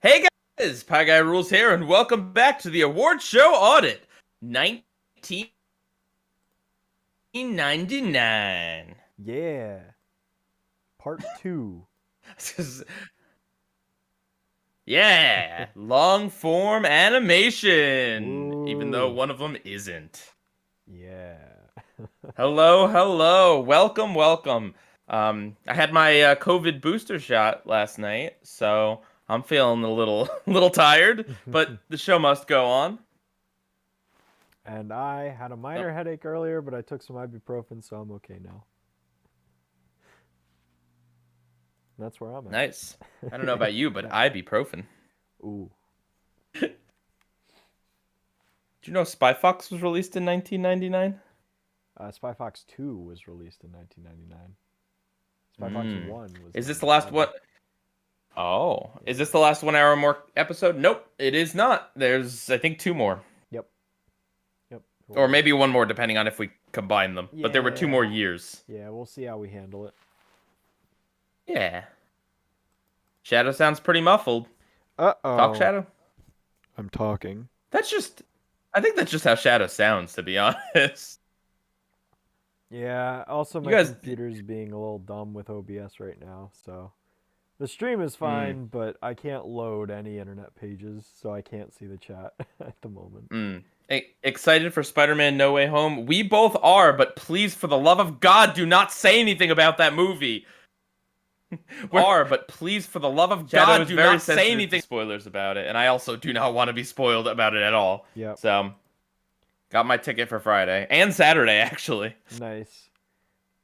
Hey guys, Pie Guy Rules here, and welcome back to the award show Audit 1999. Yeah. Part 2. Yeah, long form animation, even though Woo. one of them isn't. Yeah. Hello, welcome. I had my COVID booster shot last night, so I'm feeling a little, little tired, but the show must go on. And I had a Oh, minor headache earlier, but I took some ibuprofen, so I'm okay now. That's where I'm at. nice. I don't know about you, but ibuprofen. Ooh. Do you know Spy Fox was released in 1999? Spy Fox 2 was released in 1999. Spy Fox Hmm. 1 was Is this the last 97. one? Oh, is Yeah. this the last 1 hour more episode? Nope, it is not. There's, I think, two more. Yep. Yep. Or maybe one more, depending on if we combine them. But there were two more Yeah. years. Yeah, we'll see how we handle it. Yeah. Shadow sounds pretty muffled. Talk, Uh-oh. Shadow? I'm talking. That's just... I think that's just how Shadow sounds, to be honest. Yeah, also You my guys... computer's being a little dumb with OBS right now, so the stream is Mm, fine, but I can't load any internet pages, so I can't see the chat at the moment. mm. Excited for Spider-Man No Way Home? We both are, but please, for the love of God, do not say anything about that movie. But please, for the love of God, do not say anything spoilers about it. And I also do not want to be spoiled about it at all. Yep, So, got my ticket for Friday and Saturday, actually. nice.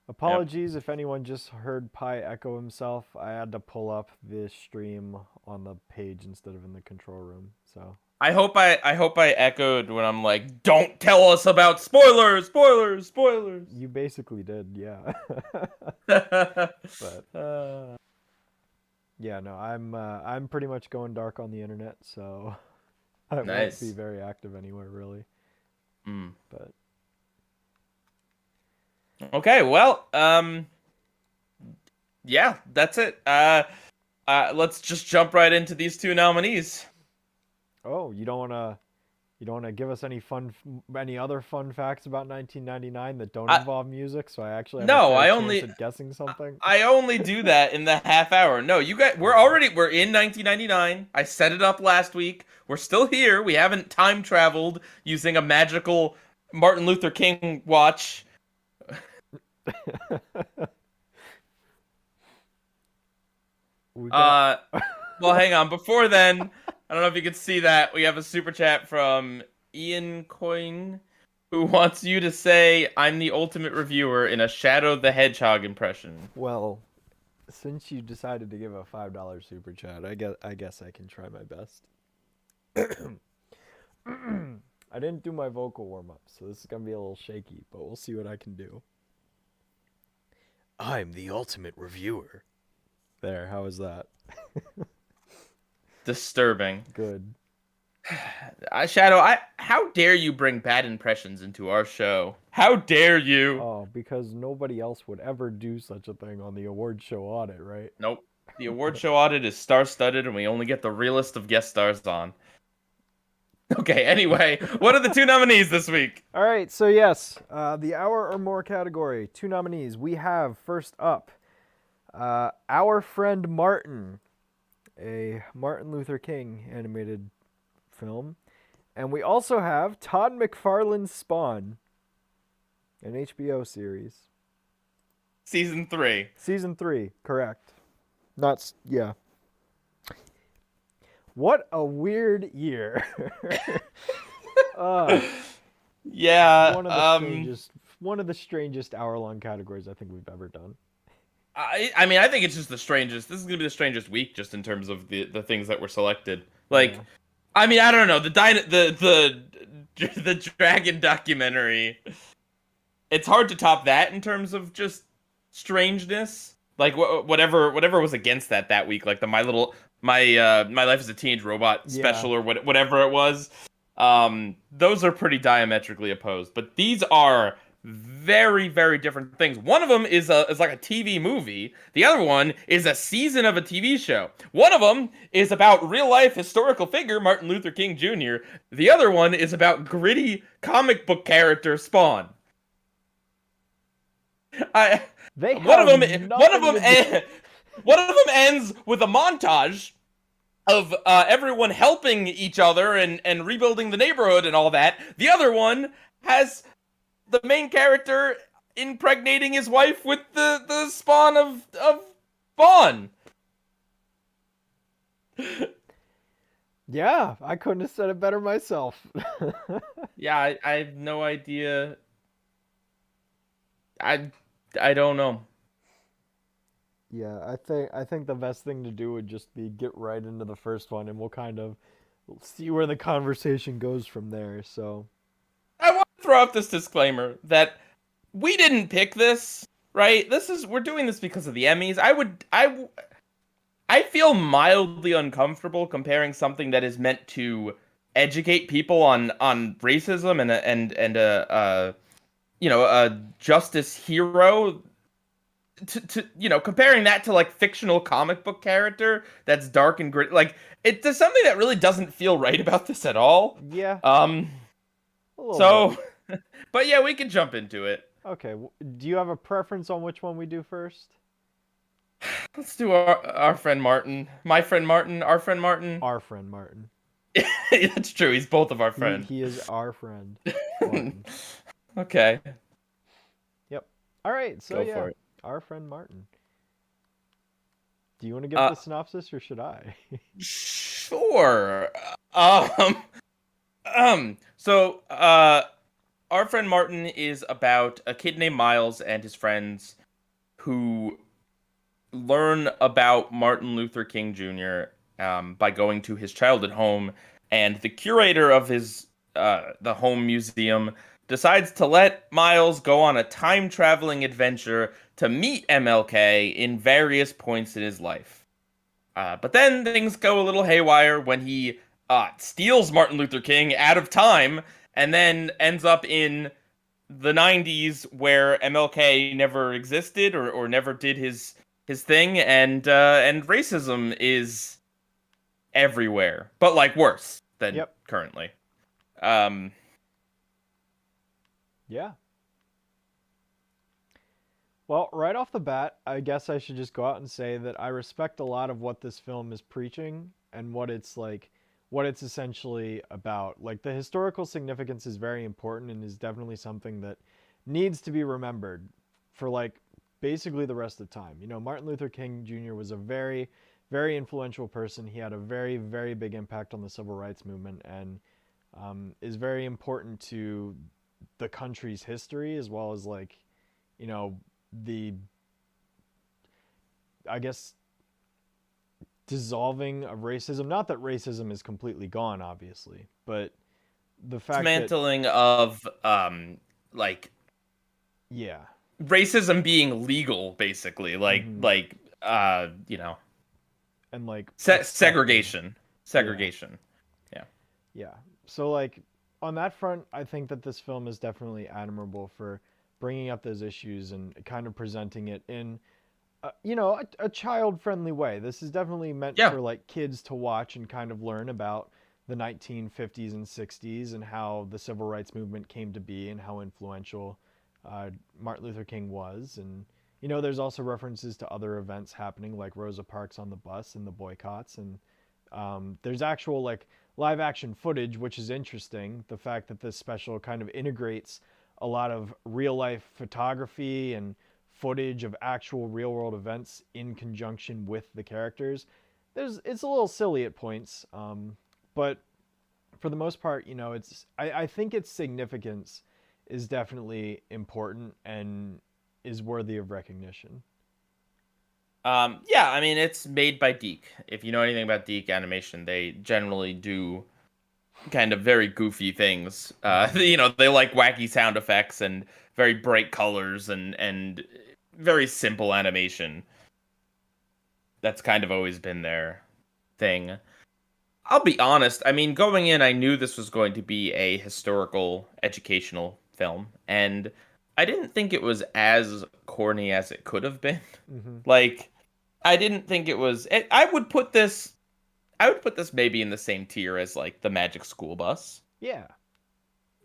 Yep. Apologies if anyone just heard Pi echo himself. I had to pull up the stream on the page instead of in the control room, so. I hope I echoed when I'm like, don't tell us about spoilers, spoilers, spoilers. You basically did, yeah. But yeah, no, I'm pretty much going dark on the internet, so I won't be Nice. very active anywhere really. Mm. But Okay, well, yeah, that's it. Let's just jump right into these two nominees. oh, you don't wanna give us any other fun facts about 1999 that don't I, involve music, so I actually have a no, fair I chance only at guessing something. I only do that in the half hour. No, you guys, Okay. we're in 1999. I set it up last week. We're still here. We haven't time traveled using a magical Martin Luther King watch. We got Uh, well, hang on. Before then, I don't know if you can see that. We have a super chat from Ian Coyne, who wants you to say, "I'm the ultimate reviewer" in a Shadow the Hedgehog impression. well, since you decided to give a $5 super chat, I guess I can try my best. I didn't do my vocal warm up, so this is gonna be a little shaky, but we'll see what I can do. I'm the ultimate reviewer. There, how is that? Disturbing. Good. Shadow, how dare you bring bad impressions into our show? How dare you? Oh, because nobody else would ever do such a thing on the award show audit, right? Nope. The award show audit is star-studded, and we only get the realest of guest stars on. Okay, anyway, what are the two nominees this week? All right, so yes, the hour or more category, two nominees. We have first up, Our Friend Martin, a Martin Luther King animated film. And we also have Todd McFarlane's Spawn, an HBO series. Season 3. Season 3, correct. Yeah. What a weird year. uh, Yeah, one of the strangest hour-long categories I think we've ever done. I mean, I think it's just the strangest. This is gonna be the strangest week, just in terms of the things that were selected. Like, Yeah. I mean, I don't know the dragon documentary. It's hard to top that in terms of just strangeness. Like whatever was against that week, like the my life as a teenage robot Yeah. special or whatever it was. Those are pretty diametrically opposed, but these are very, very different things. One of them is like a TV movie. The other one is a season of a TV show. One of them is about real life historical figure Martin Luther King Jr. The other one is about gritty comic book character Spawn. I They one of have them one of nothing them to do- one of them ends with a montage of everyone helping each other and rebuilding the neighborhood and all that. The other one has the main character impregnating his wife with the spawn of Spawn. Yeah, I couldn't have said it better myself. Yeah, I have no idea. I I don't know. Yeah, I think the best thing to do would just be get right into the first one, and we'll kind of see where the conversation goes from there. So, I want to throw out this disclaimer that we didn't pick this, right? We're doing this because of the Emmys. I feel mildly uncomfortable comparing something that is meant to educate people on racism and a justice hero to comparing that to like fictional comic book character that's dark and gritty. Like there's something that really doesn't feel right about this at all. yeah, Um a little so bit. but yeah, we can jump into it. Okay, do you have a preference on which one we do first? Let's do our friend Martin. My friend Martin, our friend Martin. Our friend Martin. That's true. He's both of our He, friends. he is our friend. Martin. Okay. Yep. All right, so Go yeah, for it. our friend Martin. Do you want to give Uh, the synopsis or should I? Sure. So our friend Martin is about a kid named Miles and his friends who learn about Martin Luther King Jr. By going to his childhood home, and the curator of the home museum decides to let Miles go on a time-traveling adventure to meet MLK in various points in his life. But then things go a little haywire when he steals Martin Luther King out of time and then ends up in the 90s where MLK never existed or never did his thing, and racism is everywhere, but like worse than Yep. currently. Yeah. Well, right off the bat, I guess I should just go out and say that I respect a lot of what this film is preaching and what it's like, what it's essentially about. Like, the historical significance is very important and is definitely something that needs to be remembered for, like, basically the rest of the time. You know, Martin Luther King Jr. was a very, very influential person. He had a very, very big impact on the civil rights movement and is very important to the country's history as well as, like, you know, the, I guess, dissolving of racism. Not that racism is completely gone, obviously, but the fact that, Dismantling of like yeah, racism being legal, basically, Mhm. And like segregation. Yeah. So, like, on that front, I think that this film is definitely admirable for bringing up those issues and kind of presenting it in, a child-friendly way. This is definitely meant Yeah. for, like, kids to watch and kind of learn about the 1950s and 60s and how the civil rights movement came to be and how influential Martin Luther King was. And, there's also references to other events happening, like Rosa Parks on the bus and the boycotts. And there's actual, like, live action footage, which is interesting. The fact that this special kind of integrates a lot of real life photography and footage of actual real world events in conjunction with the characters. It's a little silly at points, but for the most part, I think its significance is definitely important and is worthy of recognition. Yeah, I mean, it's made by Deke. If you know anything about Deke animation, they generally do kind of very goofy things. They like wacky sound effects and very bright colors and very simple animation. That's kind of always been their thing. I'll be honest, I mean, going in, I knew this was going to be a historical, educational film, and I didn't think it was as corny as it could have been. Mm-hmm. Like, I didn't think it was. I would put this. I would put this maybe in the same tier as like the Magic School Bus. Yeah.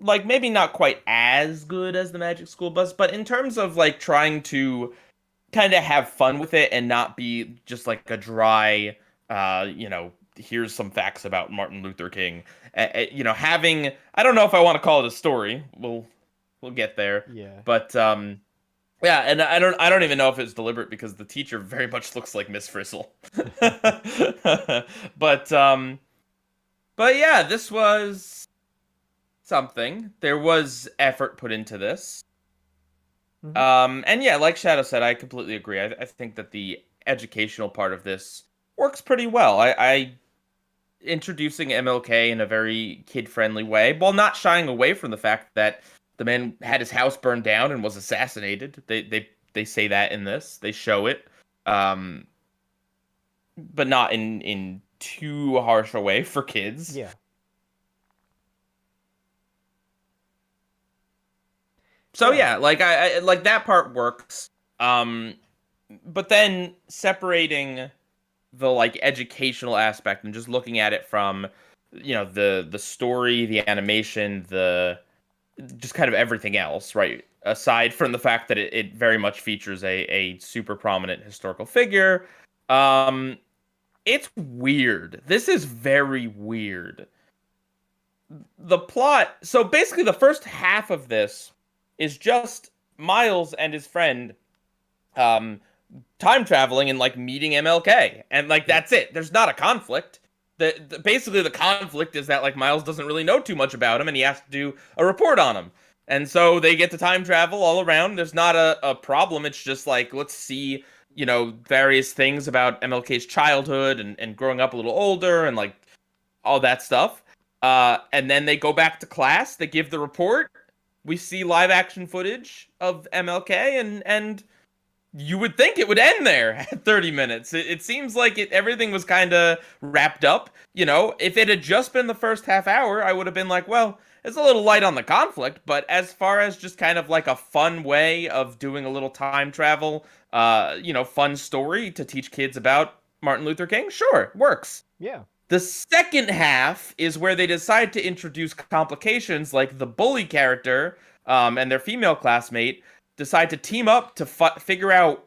Like maybe not quite as good as the Magic School Bus, but in terms of like trying to kind of have fun with it and not be just like a dry, here's some facts about Martin Luther King. Having I don't know if I want to call it a story. We'll get there. Yeah. But yeah, and I don't even know if it's deliberate because the teacher very much looks like Miss Frizzle. But yeah, this was something. There was effort put into this. Mm-hmm. And yeah, like Shadow said, I completely agree. I think that the educational part of this works pretty well. I introducing MLK in a very kid-friendly way, while not shying away from the fact that the man had his house burned down and was assassinated. They say that in this. They show it, but not in too harsh a way for kids. Yeah. So yeah, like I like that part works. But then separating the like educational aspect and just looking at it from, the story, the animation, the just kind of everything else, right? Aside from the fact that it very much features a super prominent historical figure, it's weird. This is very weird. The plot. So basically, the first half of this is just Miles and his friend um time traveling and like meeting MLK, and like that's it. There's not a conflict. Basically the conflict is that like Miles doesn't really know too much about him and he has to do a report on him, and so they get to time travel all around. There's not a problem. It's just like, let's see, various things about MLK's childhood and growing up a little older and like all that stuff. And then they go back to class, they give the report, we see live action footage of MLK, and you would think it would end there at 30 minutes. It seems like everything was kind of wrapped up. If it had just been the first half hour, I would have been like, well, it's a little light on the conflict, but as far as just kind of like a fun way of doing a little time travel, fun story to teach kids about Martin Luther King, sure, works. Yeah. The second half is where they decide to introduce complications, like the bully character and their female classmate decide to team up to figure out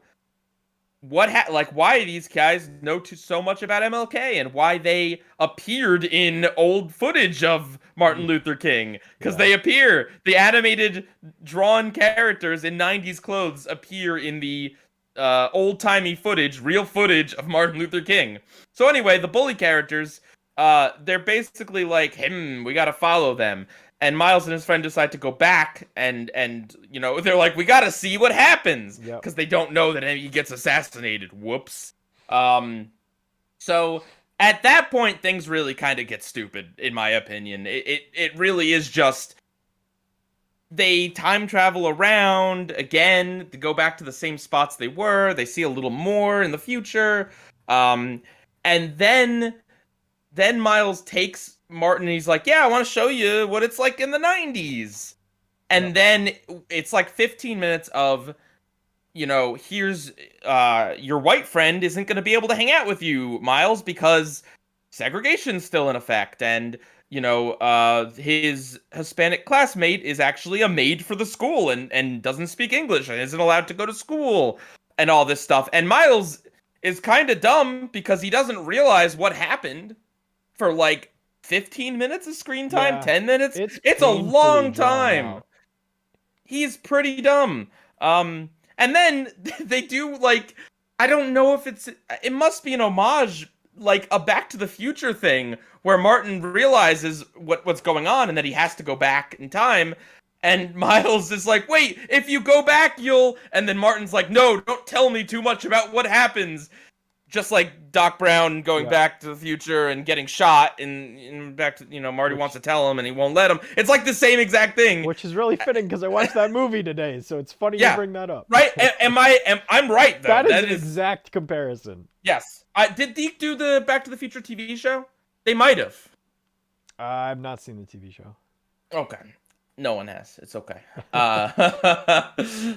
why these guys know so much about MLK and why they appeared in old footage of Martin Luther King. Because the animated drawn characters in 90s clothes appear in the old-timey footage, real footage of Martin Luther King. So anyway, the bully characters, they're basically like, we gotta follow them. And Miles and his friend decide to go back and they're like, we gotta see what happens. Because they don't know that he gets assassinated. Whoops. So at that point, things really kind of get stupid, in my opinion. It really is just, they time travel around again to go back to the same spots they were. They see a little more in the future. And then Miles takes Martin and he's like, yeah, I want to show you what it's like in the 90s. And then it's like 15 minutes of, here's your white friend isn't going to be able to hang out with you, Miles, because segregation's still in effect. And, his Hispanic classmate is actually a maid for the school and doesn't speak English and isn't allowed to go to school and all this stuff. And Miles is kind of dumb because he doesn't realize what happened for like 15 minutes of screen time, 10 minutes. It's a long time. He's pretty dumb. And then they do like, I don't know if it must be an homage, like a Back to the Future thing where Martin realizes what's going on and that he has to go back in time. And Miles is like, wait, if you go back, and then Martin's like, no, don't tell me too much about what happens. Just like Doc Brown going back to the future and getting shot, and back to, Marty wants to tell him and he won't let him. It's like the same exact thing. Which is really fitting because I watched that movie today, so it's funny you bring that up. Right? I'm right, though. That is an exact comparison. Yes. Did Deke do the Back to the Future TV show? They might have. I've not seen the TV show. Okay. No one has. It's okay.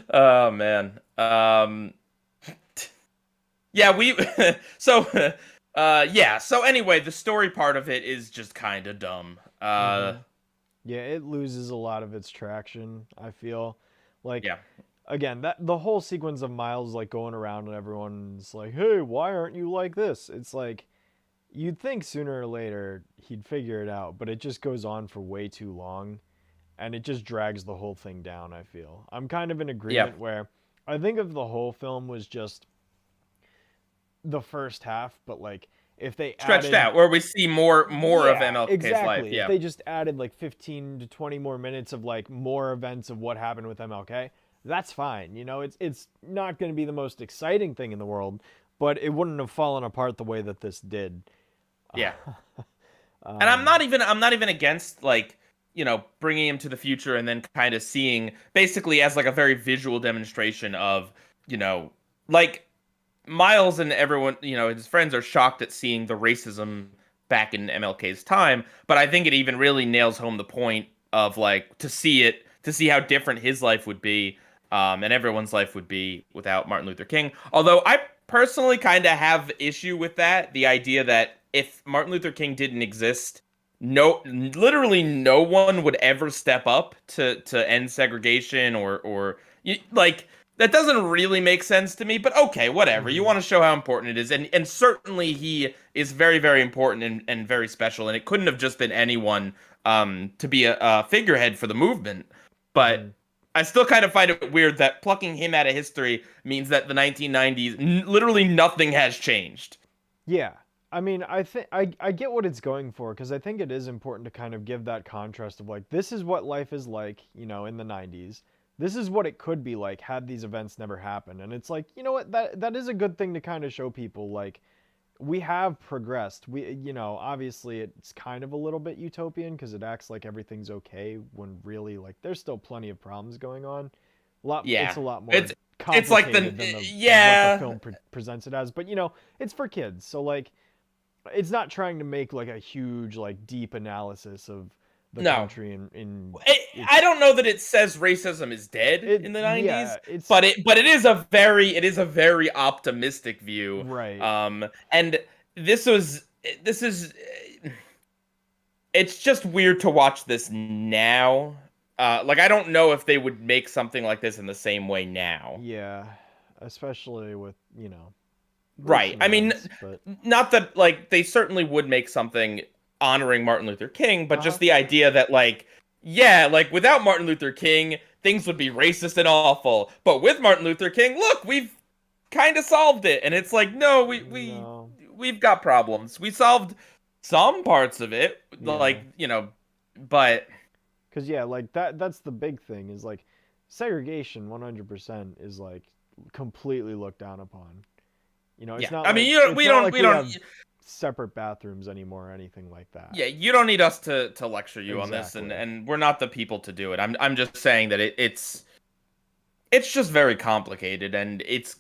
Oh man. Yeah, we so yeah, so anyway, the story part of it is just kind of dumb. Hmm. Yeah, it loses a lot of its traction, I feel. Like, Yeah. again, that the whole sequence of Miles like going around and everyone's like, "Hey, why aren't you like this?" It's like you'd think sooner or later he'd figure it out, but it just goes on for way too long and it just drags the whole thing down, I feel. I'm kind of in Yeah. agreement where I think if the whole film was just the first half, but like if they Stretched added out where we see more of yeah, MLK's life. exactly. If Yeah. they just added like 15 to 20 more minutes of like more events of what happened with MLK, that's fine. You know, it's not going to be the most exciting thing in the world, but it wouldn't have fallen apart the way that this did. Yeah. And Um, I'm not even against like, bringing him to the future and then kind of seeing basically as like a very visual demonstration of, you know, like Miles and everyone, his friends are shocked at seeing the racism back in MLK's time, but I think it even really nails home the point of like to see how different his life would be, and everyone's life would be without Martin Luther King. Although I personally kind of have issue with that, the idea that if Martin Luther King didn't exist, literally no one would ever step up to end segregation like that doesn't really make sense to me, but okay, whatever. You mhm. want to show how important it is, and certainly he is very, very important and very special, and it couldn't have just been anyone to be a figurehead for the movement. But Mhm. I still kind of find it weird that plucking him out of history means that the 1990s, literally nothing has changed. Yeah. I mean, I think I get what it's going for because I think it is important to kind of give that contrast of like this is what life is like, you know, in the 90s. This is what it could be like had these events never happened. And it's like, you know what, that is a good thing to kind of show people like we have progressed. We you know, obviously it's kind of a little bit utopian because it acts like everything's okay when really like there's still plenty of problems going on. It's Yeah, a lot more it's like the complicated than the what the yeah. film presents it as, but you know, it's for kids. So like it's not trying to make like a huge like deep analysis of the No, country in I its don't know that it says racism is dead it in the 90s, yeah, it's but it is a very optimistic view. right. And this is it's just weird to watch this now. Like I don't know if they would make something like this in the same way now. Yeah, especially with, you know, Right. recent I mean, events, but not that like they certainly would make something honoring Martin Luther King, but uh-huh. just the idea that like yeah, like without Martin Luther King, things would be racist and awful. But with Martin Luther King, look, we've kind of solved it. And it's like, no, No. we've got problems. We solved some parts of it, Yeah. like, but Cuz yeah, like that's the big thing is like segregation 100% is like completely looked down upon. You know, yeah. I mean, it's not like we have separate bathrooms anymore or anything like that. yeah, you don't need us to lecture you on this, and Exactly. we're not the people to do it. I'm just saying that it's just very complicated, and this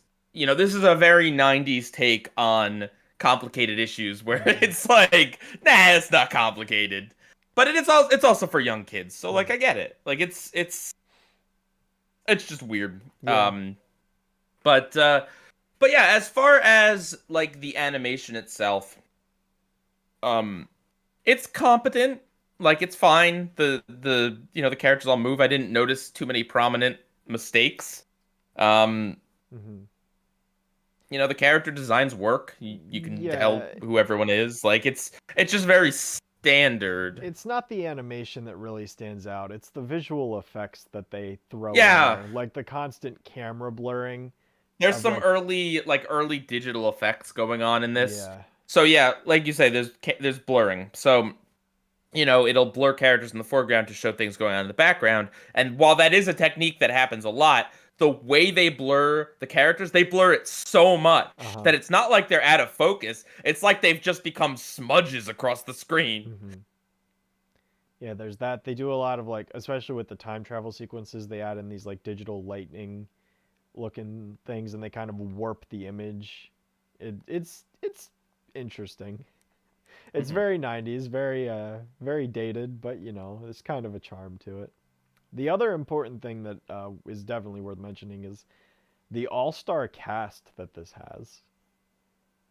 is a very 90s take on complicated issues where Mhm. it's like, nah, it's not complicated. But it's also for young kids. So like Mhm. I get it. Like it's just weird. Yeah. But yeah, as far as like the animation itself, um it's competent. Like it's fine. The characters all move. I didn't notice too many prominent mistakes. Um Mhm. the character designs work. You can tell Yeah, who everyone is. Like it's just very standard. it's not the animation that really stands out. It's the visual effects that they throw in Yeah, there, like the constant camera blurring there's of some like, early digital effects going on in this. yeah. So yeah, like you say, there's blurring. So it'll blur characters in the foreground to show things going on in the background. And while that is a technique that happens a lot, the way they blur the characters, they blur it so much Uh-huh. that it's not like they're out of focus. It's like they've just become smudges across the screen. Hmm. Yeah, there's that. They do a lot of like, especially with the time travel sequences, they add in these like digital lightning looking things and they kind of warp the image. It's interesting. It's Mhm. very 90s, very very dated, but you know, there's kind of a charm to it. The other important thing that is definitely worth mentioning is the all-star cast that this has.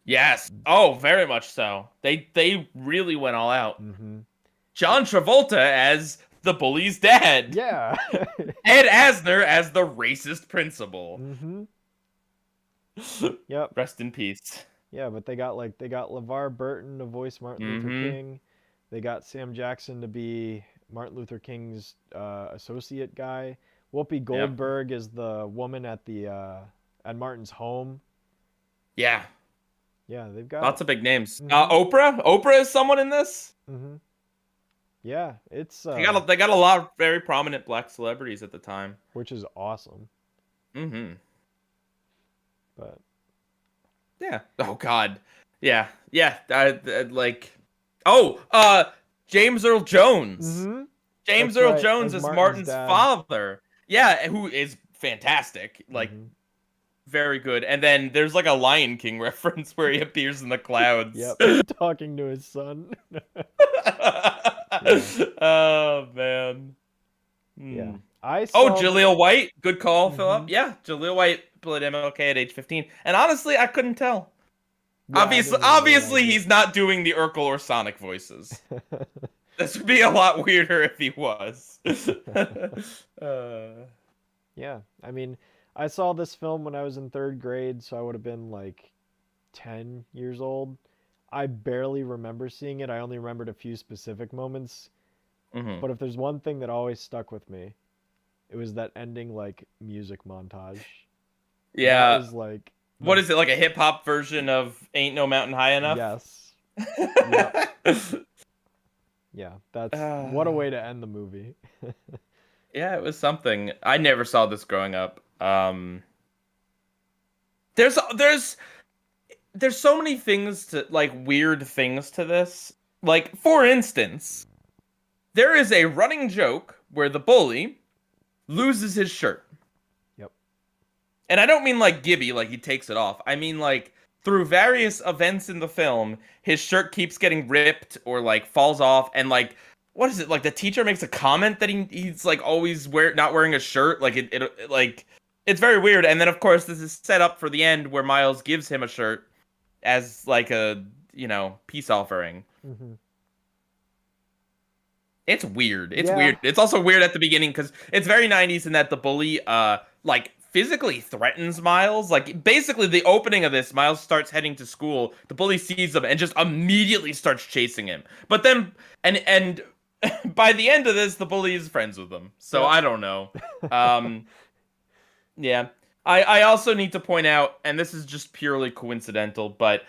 Yes. Oh, very much so. They really went all out. Mm-hmm. John Travolta as the bully's dad. Yeah. Ed Asner as the racist principal. Mm-hmm. Yep. Rest in peace. Yeah, but they got LeVar Burton to voice Martin Luther King. They got Sam Jackson to be Martin Luther King's associate guy. Whoopi Goldberg is the woman at Martin's home. Yeah. Yeah, they've got lots of big names. Oprah. Oprah is someone in this. Mm-hmm. Yeah, it's they got a lot of very prominent black celebrities at the time, which is awesome. Mm-hmm. But yeah. Oh God. Yeah. Yeah. James Earl Jones. Mm-hmm. James That's Earl right, Jones as is Martin's Martin's dad. father. Yeah, who is fantastic. Like, very good. And then there's like a Lion King reference where he appears in the clouds. Yep, talking to his son. Oh man. Yeah. I saw Jaleel White. Good call, Philip. Yeah, Jaleel White played MLK at age 15. And honestly, I couldn't tell. Yeah, obviously he's not doing the Urkel or Sonic voices. This would be a lot weirder if he was. Yeah, I mean, I saw this film when I was in 3rd grade, so I would have been like 10 years old. I barely remember seeing it. I only remembered a few specific moments. Mm-hmm. But if there's one thing that always stuck with me, it was that ending like music montage. Yeah. That was like what is it, like a hip hop version of Ain't No Mountain High Enough? Yes. Yeah, that's what a way to end the movie. Yeah, it was something. I never saw this growing up. There's so many things to like weird things to this. Like, for instance, there is a running joke where the bully loses his shirt. Yep. And I don't mean like Gibby, like he takes it off. I mean like through various events in the film, his shirt keeps getting ripped or like falls off, and like what is it? Like the teacher makes a comment that he's like always not wearing a shirt. Like it like it's very weird. And then of course this is set up for the end where Miles gives him a shirt as like a, peace offering. Mm-hmm. It's weird. It's weird. It's also weird at the beginning because it's very 90s in that the bully like physically threatens Miles. Like basically the opening of this, Miles starts heading to school. The bully sees him and just immediately starts chasing him. But then and by the end of this, the bully is friends with him. So I don't know. Yeah. I also need to point out, and this is just purely coincidental, but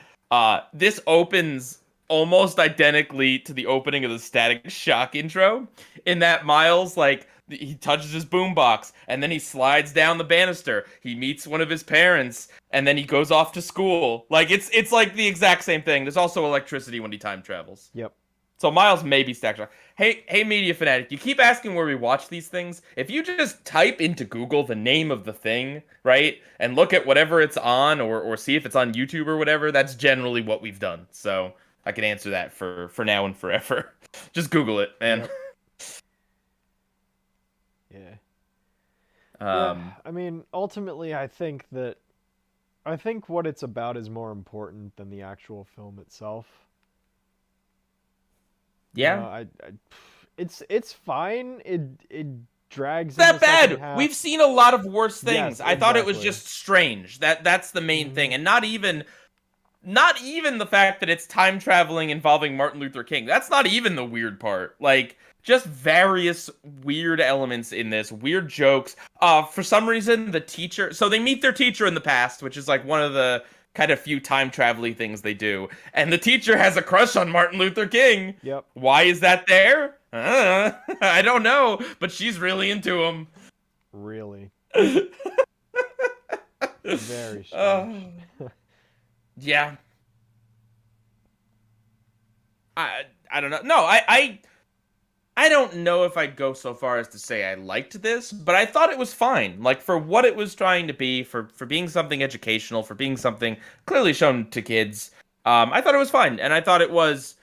this opens almost identically to the opening of the Static Shock intro, in that Miles, like, he touches his boombox, and then he slides down the banister, he meets one of his parents, and then he goes off to school. Like, it's like the exact same thing. There's also electricity when he time travels. Yep. So Miles may be Static Shock. Hey, Media Fanatic, you keep asking where we watch these things. If you just type into Google the name of the thing, right, and look at whatever it's on, or see if it's on YouTube or whatever, that's generally what we've done. So I can answer that for now and forever. Just Google it, man. Yep. Yeah. I mean, ultimately, I think what it's about is more important than the actual film itself. Yeah. It's fine. It drags. That bad. We've seen a lot of worse things. Yes, I thought it was just strange. That's the main thing, and not even the fact that it's time traveling involving Martin Luther King. That's not even the weird part. Like, just various weird elements in this, weird jokes. For some reason, the teacher. So they meet their teacher in the past, which is like one of the kind of few time traveling things they do. And the teacher has a crush on Martin Luther King. Yep. Why is that there? I don't know, but she's really into him. Really. Very strange. Yeah. I don't know. No, I don't know if I'd go so far as to say I liked this, but I thought it was fine. Like, for what it was trying to be, for being something educational, for being something clearly shown to kids, I thought it was fine. And I thought it was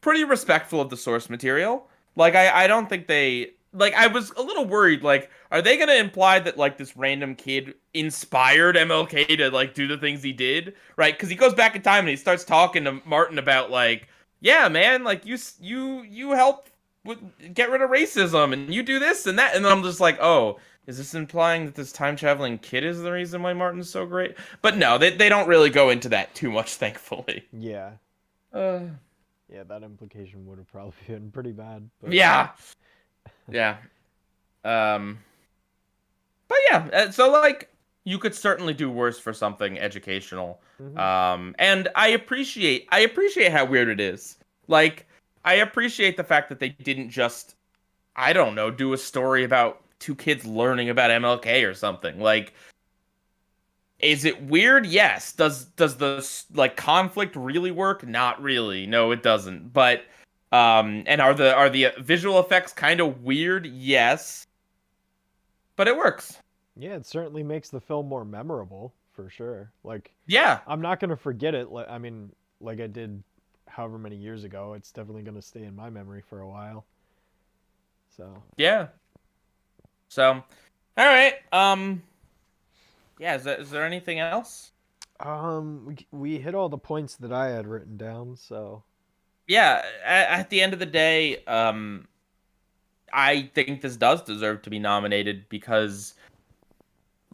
pretty respectful of the source material. Like, I don't think they like I was a little worried. Like, are they gonna imply that like this random kid inspired MLK to like do the things he did, right? Because he goes back in time and he starts talking to Martin about like, yeah, man, like you help with, get rid of racism and you do this and that, and then I'm just like, oh, is this implying that this time traveling kid is the reason why Martin's so great? But no, they don't really go into that too much, thankfully. Yeah. Uh, Yeah, that implication would have probably been pretty bad. But... yeah, yeah. Um. But yeah, so like you could certainly do worse for something educational. And I appreciate how weird it is. Like I appreciate the fact that they didn't just I don't know, do a story about two kids learning about MLK or something. Like is it weird? Yes. Does the like conflict really work? Not really. No, it doesn't. But and are the visual effects kind of weird? Yes. But it works. Yeah, it certainly makes the film more memorable, for sure. Like, Yeah. I'm not going to forget it. I mean, like I did however many years ago. It's definitely going to stay in my memory for a while. So, Yeah. So, all right. Yeah, is there anything else? we hit all the points that I had written down, so. Yeah, at the end of the day, I think this does deserve to be nominated because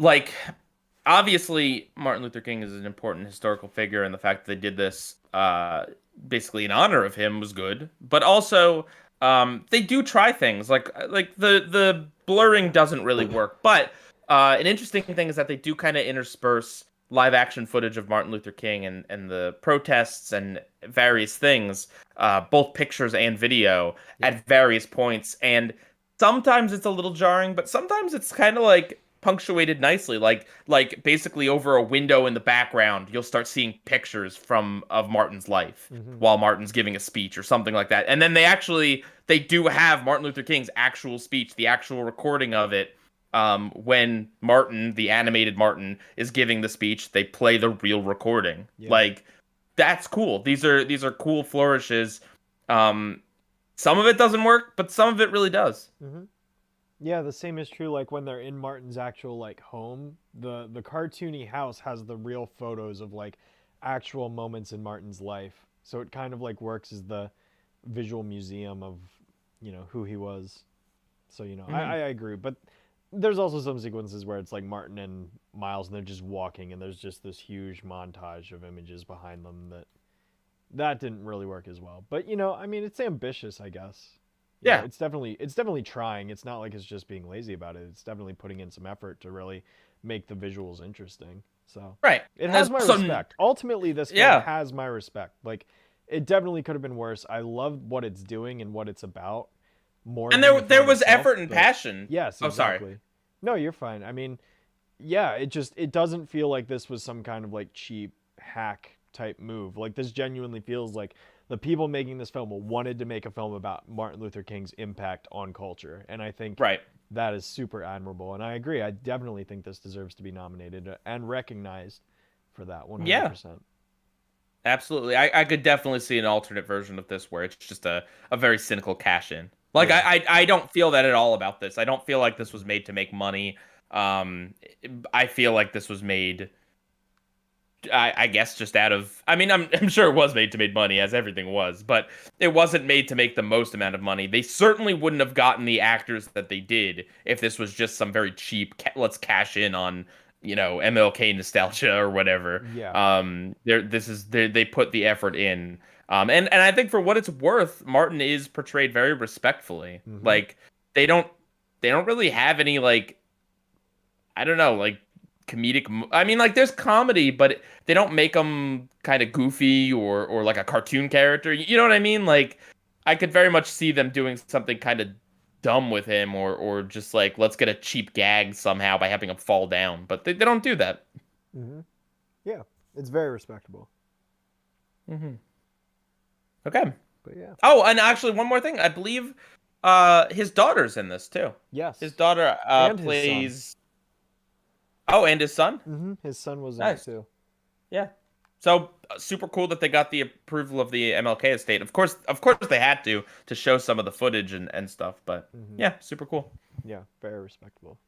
like obviously Martin Luther King is an important historical figure and the fact that they did this basically in honor of him was good, but also they do try things like the blurring doesn't really work, but an interesting thing is that they do kind of intersperse live action footage of Martin Luther King and the protests and various things, both pictures and video at various points, and sometimes it's a little jarring, but sometimes it's kind of like punctuated nicely, like basically over a window in the background you'll start seeing pictures of Martin's life while Martin's giving a speech or something like that, and then they do have Martin Luther King's actual speech, the actual recording of it. When Martin, the animated Martin, is giving the speech, they play the real recording. Like that's cool. These are cool flourishes. Some of it doesn't work, but some of it really does. Yeah, the same is true like when they're in Martin's actual like home. The cartoony house has the real photos of like actual moments in Martin's life. So it kind of like works as the visual museum of, who he was. So, I agree, but there's also some sequences where it's like Martin and Miles and they're just walking and there's just this huge montage of images behind them that didn't really work as well. But, I mean, it's ambitious, I guess. Yeah. It's definitely trying. It's not like it's just being lazy about it. It's definitely putting in some effort to really make the visuals interesting. So right, it has my respect. Ultimately, this film has my respect. Like, it definitely could have been worse. I love what it's doing and what it's about more. And than there was itself, effort and passion. Yes, exactly. Oh, sorry. No, you're fine. I mean, yeah, it doesn't feel like this was some kind of like cheap hack type move. Like this genuinely feels like the people making this film wanted to make a film about Martin Luther King's impact on culture. And I think that is super admirable. And I agree. I definitely think this deserves to be nominated and recognized for that 100%. Yeah. Absolutely. I could definitely see an alternate version of this where it's just a very cynical cash in. Like, I don't feel that at all about this. I don't feel like this was made to make money. I feel like this was made... I guess just out of... I mean, I'm sure it was made to make money, as everything was, but it wasn't made to make the most amount of money. They certainly wouldn't have gotten the actors that they did if this was just some very cheap, let's cash in on, MLK nostalgia or whatever. Yeah. They put the effort in. And I think for what it's worth, Martin is portrayed very respectfully. Like, they don't really have any, like, I don't know, like, comedic. I mean, like, there's comedy, but they don't make him kind of goofy or like a cartoon character. You know what I mean? Like, I could very much see them doing something kind of dumb with him or just like, let's get a cheap gag somehow by having him fall down. But they don't do that. Yeah, it's very respectable. Okay. But yeah. Oh, and actually, one more thing. I believe his daughter's in this too. Yes. His daughter plays. Oh, and his son? His son was in it too. Yeah. So super cool that they got the approval of the MLK estate. Of course they had to show some of the footage and stuff. But Mm-hmm. yeah, super cool. Yeah, very respectable.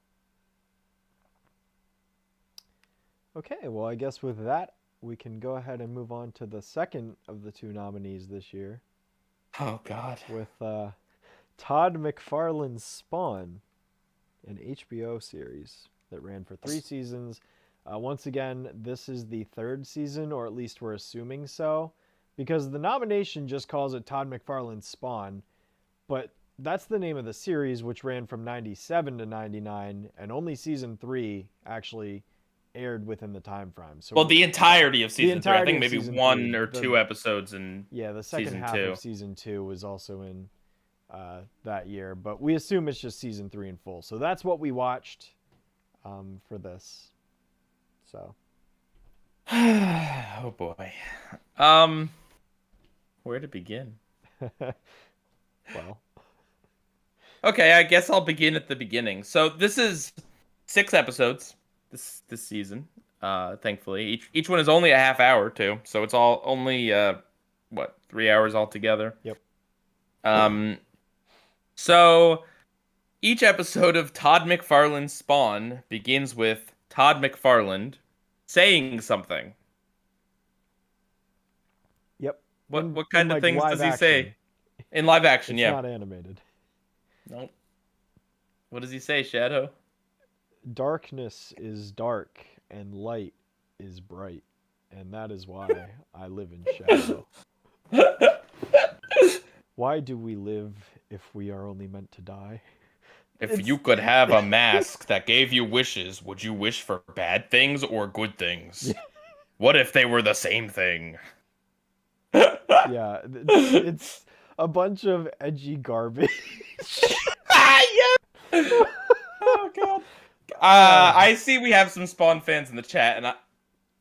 Okay, well, I guess with that, we can go ahead and move on to the second of the 2 nominees this year Oh God. with Todd McFarlane's Spawn, an HBO series that ran for 3 seasons. Once again, this is the 3rd season, or at least we're assuming so, because the nomination just calls it Todd McFarlane's Spawn, but that's the name of the series, which ran from 97 to 99, and only season 3 actually aired within the time frame. So Well, the entirety of season 3. I think maybe season 1 3, or 2 episodes in the second season half 2. of season 2 was also in that year, but we assume it's just season 3 in full. So that's what we watched for this. So, Oh boy. Where to begin? well, Okay, I guess I'll begin at the beginning. So this is 6 episodes this season. Thankfully, each one is only a half hour too, so it's all only 3 hours altogether. Yep. So each episode of Todd McFarlane's Spawn begins with Todd McFarlane saying something. Yep. What kind of like, things does he action. say? In live action, It's yeah. not animated. Nope. What does he say, Shadow? Darkness is dark and light is bright, and that is why I live in shadow. Why do we live if we are only meant to die? If you could have a mask that gave you wishes, would you wish for bad things or good things? What if they were the same thing? Yeah, it's a bunch of edgy garbage. Yeah. Oh God. I see we have some Spawn fans in the chat, and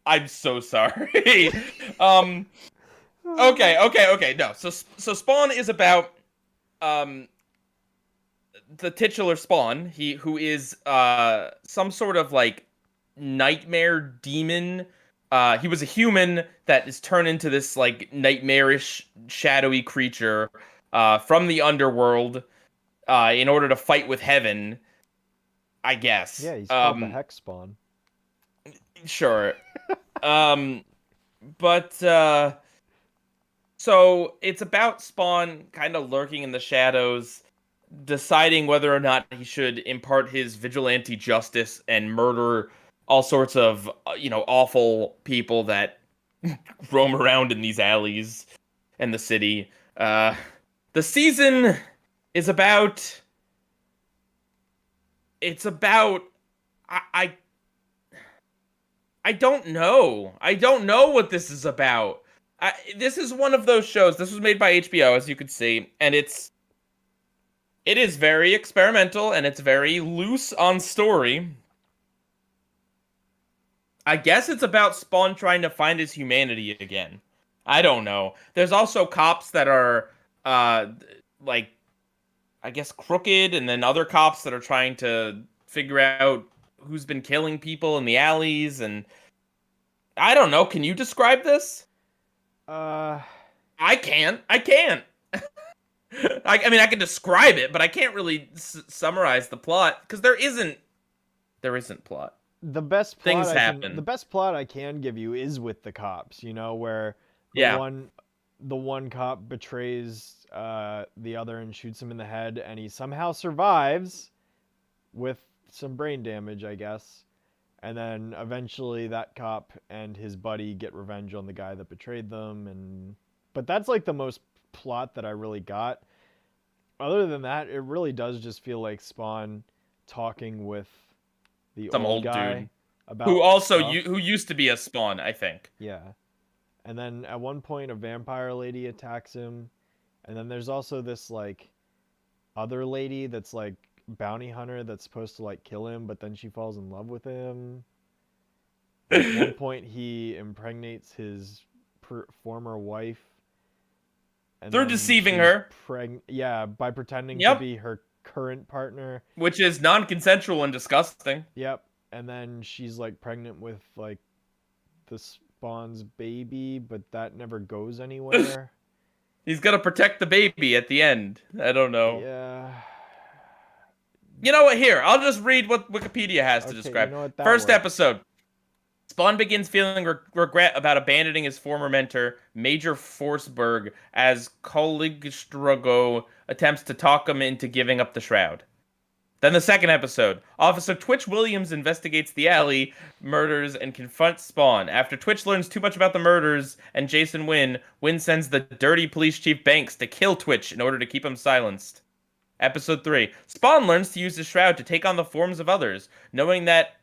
I'm so sorry. Okay. No, so Spawn is about the titular Spawn, who is some sort of like nightmare demon. He was a human that is turned into this like nightmarish, shadowy creature from the underworld in order to fight with heaven, I guess. Yeah, he's called the Hex Spawn. Sure. But so it's about Spawn kind of lurking in the shadows, deciding whether or not he should impart his vigilante justice and murder all sorts of awful people that roam around in these alleys and the city. The season is about. It's about. I don't know. I don't know what this is about. This is one of those shows. This was made by HBO, as you could see, and it is very experimental and it's very loose on story. I guess it's about Spawn trying to find his humanity again. I don't know. There's also cops that are like I guess crooked, and then other cops that are trying to figure out who's been killing people in the alleys, and I don't know. Can you describe this? I can't. I mean, I can describe it, but I can't really summarize the plot because there isn't plot. The best plot Things happen. The best plot I can give you is with the cops. Where the one cop betrays the other and shoots him in the head, and he somehow survives with some brain damage, I guess. And then eventually that cop and his buddy get revenge on the guy that betrayed them. But that's like the most plot that I really got. Other than that, it really does just feel like Spawn talking with some old guy dude about who also stuff. who used to be a Spawn, I think. Yeah. And then at one point a vampire lady attacks him. And then there's also this like other lady that's like bounty hunter that's supposed to like kill him, but then she falls in love with him. At one point he impregnates his former wife. And they're deceiving her. By pretending to be her current partner, which is non-consensual and disgusting. Yep. And then she's like pregnant with like this Spawn's baby, but that never goes anywhere. He's gonna protect the baby at the end. I don't know. Yeah. You know what? Here, I'll just read what Wikipedia has to Okay, describe. you know what, that First works. episode. Spawn begins feeling regret about abandoning his former mentor, Major Forsberg, as Koligstrago attempts to talk him into giving up the shroud. Then the second episode. Officer Twitch Williams investigates the alley murders and confronts Spawn. After Twitch learns too much about the murders and Jason Wynn sends the dirty police chief Banks to kill Twitch in order to keep him silenced. Episode 3. Spawn learns to use the shroud to take on the forms of others. Knowing that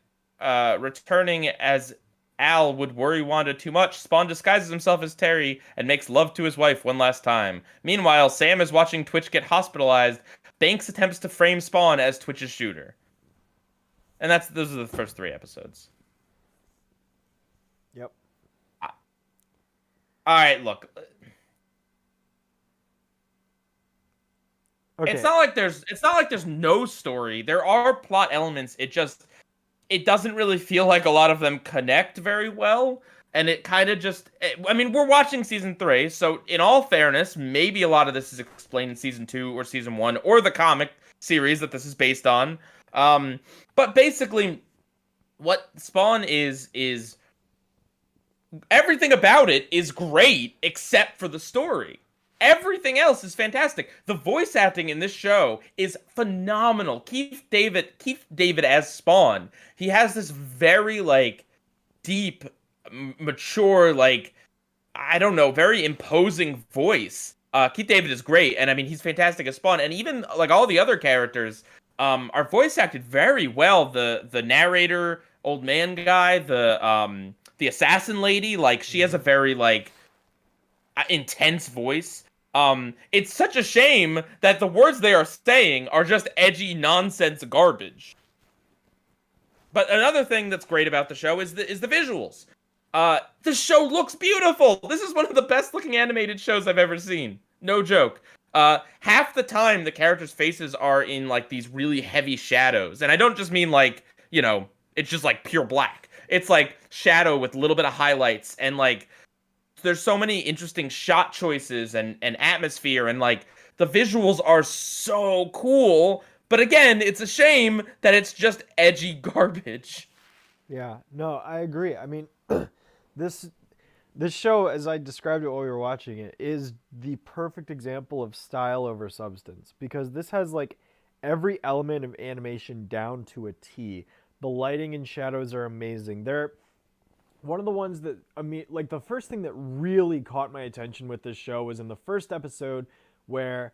returning as Al would worry Wanda too much, Spawn disguises himself as Terry and makes love to his wife one last time. Meanwhile, Sam is watching Twitch get hospitalized. Banks attempts to frame Spawn as Twitch's shooter. And those are the first 3 episodes. Yep. Alright, look. Okay. It's not like there's no story. There are plot elements. It doesn't really feel like a lot of them connect very well. And it kind of just... I mean, we're watching Season 3, so in all fairness, maybe a lot of this is explained in Season 2 or Season 1, or the comic series that this is based on. But basically, what Spawn is... Everything about it is great, except for the story. Everything else is fantastic. The voice acting in this show is phenomenal. Keith David as Spawn. He has this very, like, deep, mature, like, I don't know, very imposing voice. Keith David is great, and I mean, he's fantastic as Spawn. And even, like, all the other characters are voice acted very well. The narrator, old man guy, the assassin lady, like, she has a very, like, intense voice. It's such a shame that the words they are saying are just edgy nonsense garbage. But another thing that's great about the show is the visuals. The show looks beautiful. This is one of the best looking animated shows I've ever seen. No joke. Half the time the characters' faces are in like these really heavy shadows. And I don't just mean like, you know, it's just like pure black. It's like shadow with a little bit of highlights, and like there's so many interesting shot choices and atmosphere, and like the visuals are so cool. But again, it's a shame that it's just edgy garbage. Yeah, no, I agree. I mean, this show, as I described it while we were watching it, is the perfect example of style over substance, because this has like every element of animation down to a T. The lighting and shadows are amazing. They're one of the ones that, I mean, like the first thing that really caught my attention with this show was in the first episode where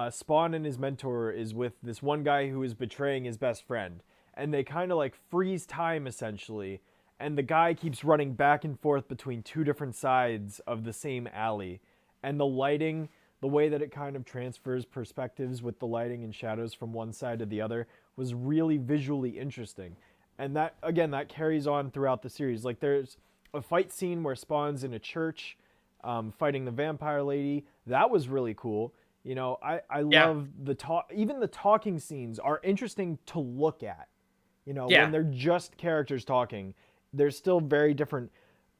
Spawn and his mentor is with this one guy who is betraying his best friend. And they kind of like freeze time essentially. And the guy keeps running back and forth between 2 different sides of the same alley. And the lighting, the way that it kind of transfers perspectives with the lighting and shadows from one side to the other was really visually interesting. And that, again, that carries on throughout the series. Like, there's a fight scene where Spawn's in a church fighting the vampire lady. That was really cool. You know, I love the talk. Even the talking scenes are interesting to look at. You know, when they're just characters talking, they're still very different.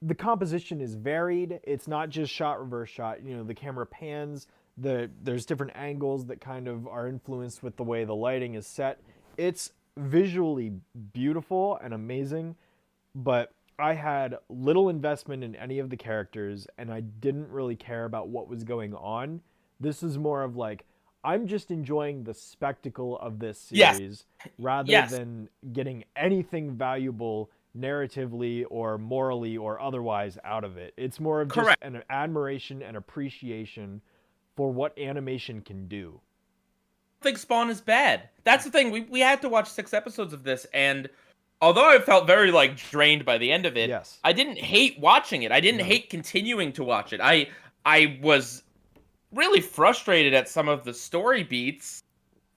The composition is varied. It's not just shot, reverse shot. You know, the camera pans. There's different angles that kind of are influenced with the way the lighting is set. It's visually beautiful and amazing, but I had little investment in any of the characters, and I didn't really care about what was going on. This is more of like, I'm just enjoying the spectacle of this series rather than getting anything valuable narratively or morally or otherwise out of it. It's more of just an admiration and appreciation for what animation can do. Think Spawn is bad. That's the thing. We had to watch 6 episodes of this, and although I felt very like drained by the end of it, I didn't hate watching it. I didn't hate continuing to watch it. I was really frustrated at some of the story beats,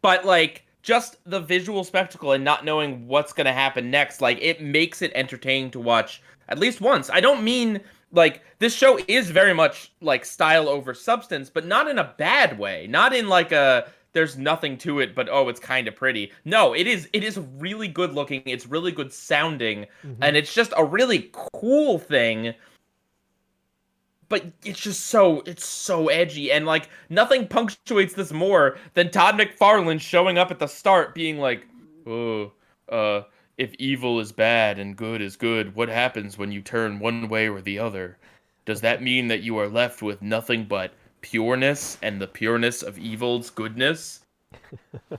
but like just the visual spectacle and not knowing what's going to happen next, like it makes it entertaining to watch at least once. I don't mean like this show is very much like style over substance, but not in a bad way. Not in like a there's nothing to it, but oh, it's kind of pretty. No, it is really good looking. It's really good sounding, and it's just a really cool thing but it's so edgy, and like nothing punctuates this more than Todd McFarlane showing up at the start being like, oh, if evil is bad and good is good, what happens when you turn one way or the other? Does that mean that you are left with nothing but pureness and the pureness of evil's goodness?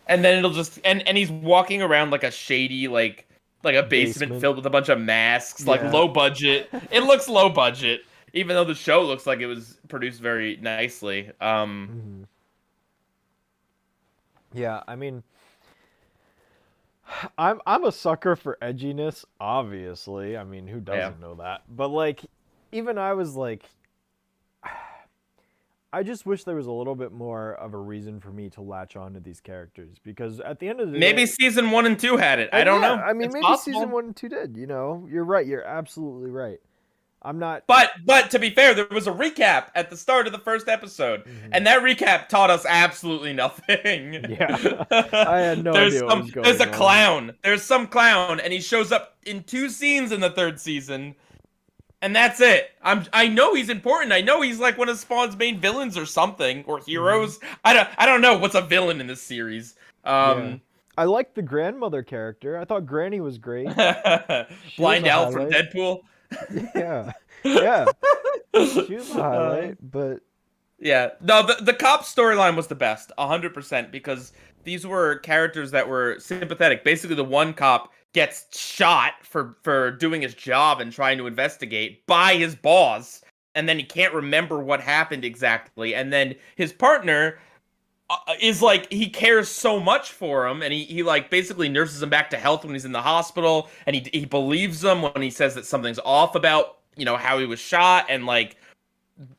And then it'll just and he's walking around like a shady like a basement filled with a bunch of masks, like low budget. It looks low budget, even though the show looks like it was produced very nicely. Yeah, I mean, I'm a sucker for edginess, obviously. I mean, who doesn't know that? But like, even I was like, I just wish there was a little bit more of a reason for me to latch on to these characters, because at the end of the maybe day, season 1 and 2 had it. I don't know. I mean, it's maybe possible. season 1 and 2 did. You know, you're right. You're absolutely right. I'm not. But to be fair, there was a recap at the start of the first episode, and that recap taught us absolutely nothing. Yeah, I had no idea what was going on. There's a clown. There's some clown, and he shows up in 2 scenes in the 3rd season. And that's it. I know he's important. I know he's like one of Spawn's main villains or something, or heroes. I don't know what's a villain in this series. I like the grandmother character. I thought Granny was great. Blind Al from Deadpool. Yeah. She was a highlight, but yeah, no, the cop storyline was the best, 100%, because these were characters that were sympathetic. Basically, the one cop gets shot for doing his job and trying to investigate by his boss, and then he can't remember what happened exactly, and then his partner is like, he cares so much for him, and he like basically nurses him back to health when he's in the hospital, and he believes him when he says that something's off about, you know, how he was shot, and like,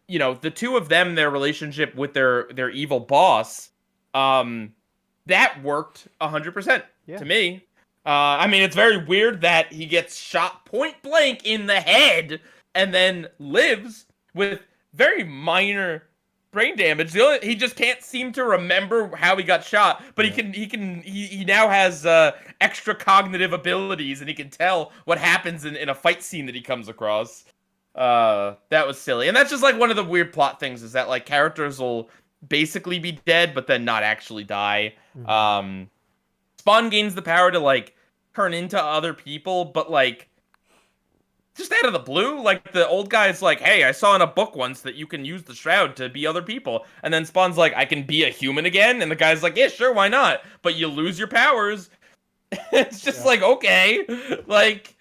you know, the two of them, their relationship with their evil boss, that worked 100% to me. I mean, it's very weird that he gets shot point blank in the head and then lives with very minor brain damage. He just can't seem to remember how he got shot, but he now has extra cognitive abilities, and he can tell what happens in a fight scene that he comes across. That was silly. And that's just like one of the weird plot things, is that like characters will basically be dead but then not actually die. Spawn gains the power to like turn into other people, but like just out of the blue. Like the old guy's like, hey, I saw in a book once that you can use the shroud to be other people, and then Spawn's like, I can be a human again, and the guy's like, yeah, sure, why not, but you lose your powers. It's just like, okay, like,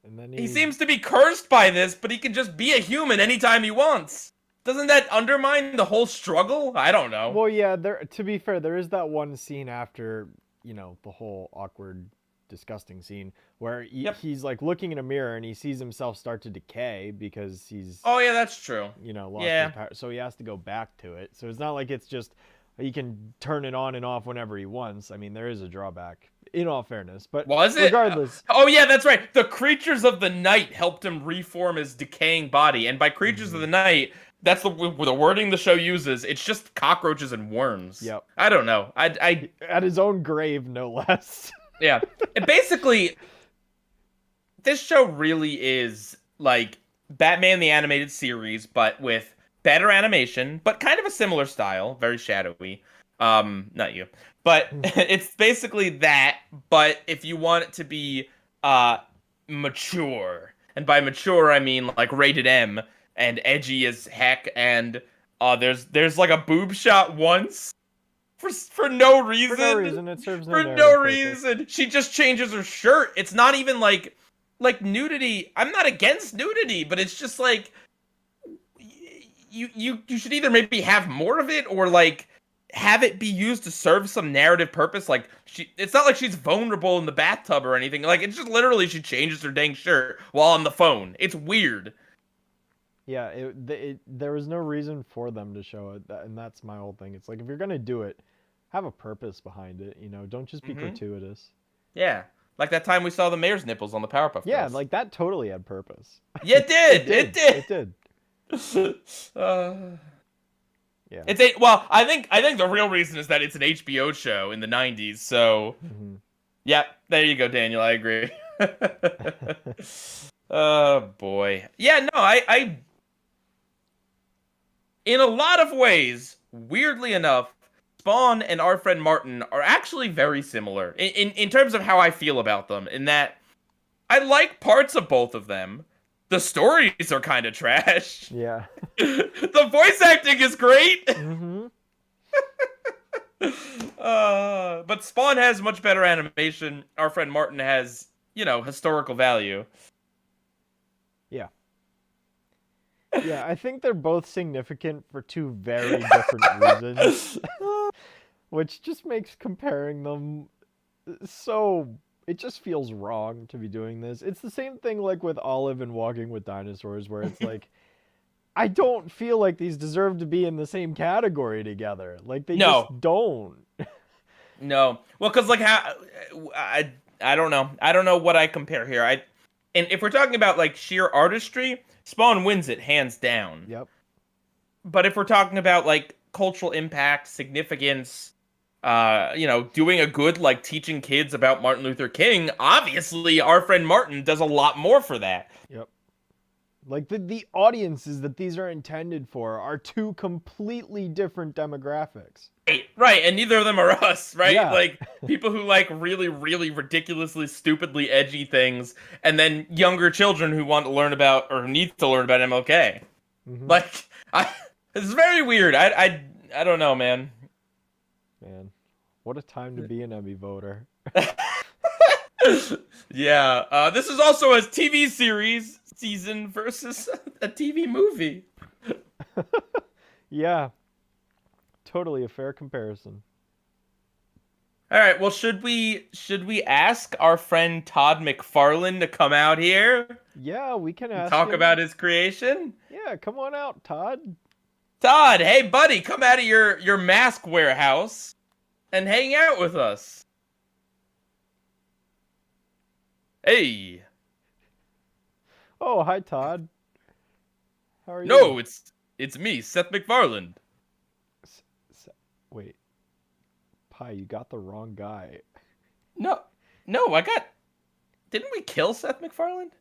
and then he seems to be cursed by this, but he can just be a human anytime he wants. Doesn't that undermine the whole struggle? I don't know. Well, yeah, to be fair, there is that one scene after, you know, the whole awkward, disgusting scene where he's like looking in a mirror and he sees himself start to decay because he's... Oh, yeah, that's true. You know, lost his power. So he has to go back to it. So it's not like it's just, he can turn it on and off whenever he wants. I mean, there is a drawback, in all fairness. But was it? Regardless. Oh, yeah, that's right. The creatures of the night helped him reform his decaying body. And by creatures of the night... That's the wording the show uses. It's just cockroaches and worms. Yep. I don't know. I at his own grave, no less. Yeah. And basically, this show really is like Batman the Animated Series, but with better animation, but kind of a similar style, very shadowy. Not you. But it's basically that, but if you want it to be mature. And by mature, I mean like rated M. And edgy as heck, and there's like a boob shot once for no reason. For no reason, it serves no reason. She just changes her shirt. It's not even like nudity. I'm not against nudity, but it's just like you should either maybe have more of it or like have it be used to serve some narrative purpose. Like it's not like she's vulnerable in the bathtub or anything. Like it's just literally she changes her dang shirt while on the phone. It's weird. Yeah, there was no reason for them to show it, and that's my whole thing. It's like, if you're gonna do it, have a purpose behind it, you know? Don't just be gratuitous. Yeah, like that time we saw the mayor's nipples on the Powerpuff Girls. Yeah, like that totally had purpose. Yeah, it did. It did. Yeah. Well, I think the real reason is that it's an HBO show in the 90s, so... Yeah, there you go, Daniel, I agree. Oh, boy. Yeah, no, in a lot of ways, weirdly enough, Spawn and our friend Martin are actually very similar in terms of how I feel about them. In that I like parts of both of them. The stories are kind of trash. Yeah. The voice acting is great. Mm-hmm. But Spawn has much better animation. Our friend Martin has, historical value. Yeah. Yeah, I think they're both significant for two very different reasons, which just makes comparing them so. It just feels wrong to be doing this. It's the same thing like with Olive and Walking with Dinosaurs, where it's like, I don't feel like these deserve to be in the same category together. Like they No. just don't. No. Well, because like how I don't know. I don't know what I compare here. And if we're talking about like sheer artistry, Spawn wins it hands down. Yep. But if we're talking about like cultural impact, significance, doing a good like teaching kids about Martin Luther King, obviously our friend Martin does a lot more for that. Yep. Like the audiences that these are intended for are two completely different demographics. Right, and neither of them are us, right? Yeah. Like people who like really, really ridiculously, stupidly edgy things, and then younger children who want to learn about or need to learn about MLK. Mm-hmm. Like, it's very weird. I don't know, man. Man, what a time to be an Emmy voter. Yeah, this is also a TV series season versus a TV movie. Yeah. Totally a fair comparison. All right, well, should we ask our friend Todd McFarlane to come out here? Yeah, we can ask Talk him. about his creation? Yeah, come on out, Todd. Todd, hey buddy, come out of your mask warehouse and hang out with us. Hey. Oh, hi, Todd. How are you? No, it's me, Seth MacFarlane. Wait. Pie, you got the wrong guy. No, didn't we kill Seth MacFarlane?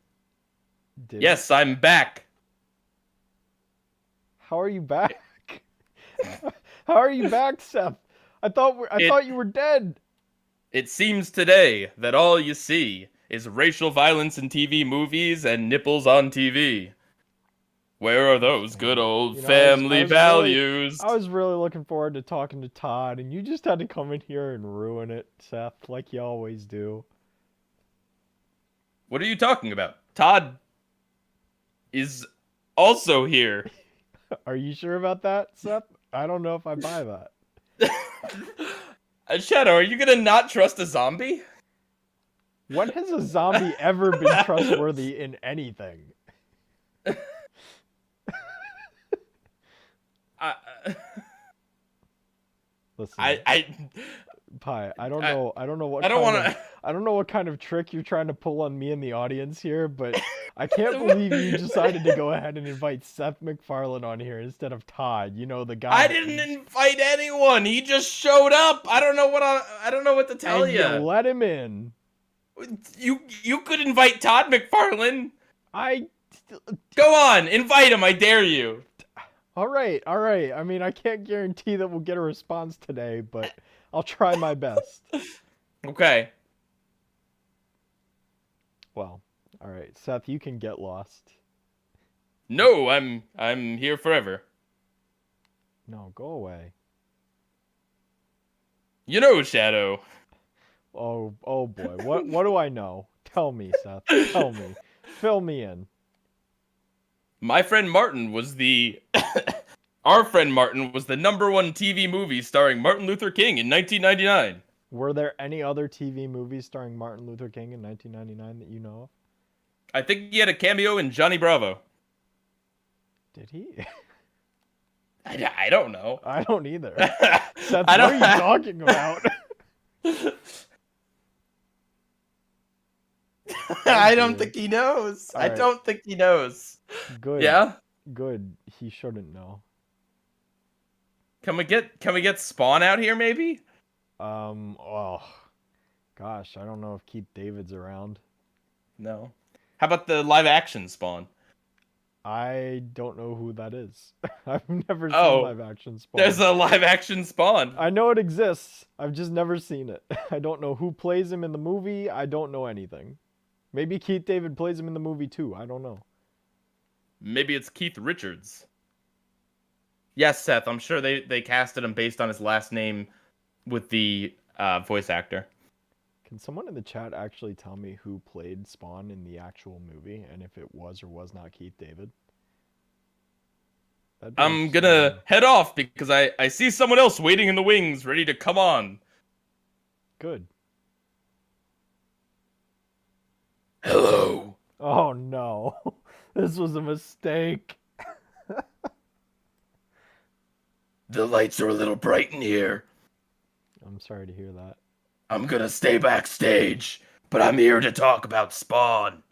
Yes, I'm back. How are you back? How are you back, Seth? I thought you were dead. It seems today that all you see is racial violence in TV movies and nipples on TV. Where are those good old family values? I was really looking forward to talking to Todd, and you just had to come in here and ruin it, Seth, like you always do. What are you talking about? Todd is also here. Are you sure about that, Seth? I don't know if I buy that. Shadow, are you gonna not trust a zombie? When has a zombie ever been trustworthy in anything? Listen, Pie, I don't know what kind of trick you're trying to pull on me and the audience here, but I can't believe you decided to go ahead and invite Seth MacFarlane on here instead of Todd. You know, the guy. I didn't invite anyone. He just showed up. I don't know what to tell you. You let him in. You could invite Todd McFarlane. Go on, invite him. I dare you. All right. I mean, I can't guarantee that we'll get a response today, but I'll try my best. Okay. Well, all right, Seth, you can get lost. No, I'm here forever. No, go away. You know, Shadow. Oh boy. What do I know? Tell me, Seth. Tell me. Fill me in. My friend Martin was our friend Martin was the #1 TV movie starring Martin Luther King in 1999. Were there any other TV movies starring Martin Luther King in 1999 that you know of? I think he had a cameo in Johnny Bravo. Did he? I don't know. I don't either. Seth, what are you talking about? I don't think he knows. All right. I don't think he knows. Good. Yeah? Good. He shouldn't know. Can we get Spawn out here maybe? Oh. Gosh, I don't know if Keith David's around. No. How about the live action Spawn? I don't know who that is. I've never seen Oh, live action Spawn. there's a live action Spawn. I know it exists. I've just never seen it. I don't know who plays him in the movie. I don't know anything. Maybe Keith David plays him in the movie too. I don't know. Maybe it's Keith Richards. Yes, Seth. I'm sure they casted him based on his last name with the voice actor. Can someone in the chat actually tell me who played Spawn in the actual movie and if it was or was not Keith David? I'm gonna head off because I see someone else waiting in the wings, ready to come on. Good. Hello. Oh no. This was a mistake. The lights are a little bright in here. I'm sorry to hear that. I'm gonna stay backstage, but I'm here to talk about Spawn.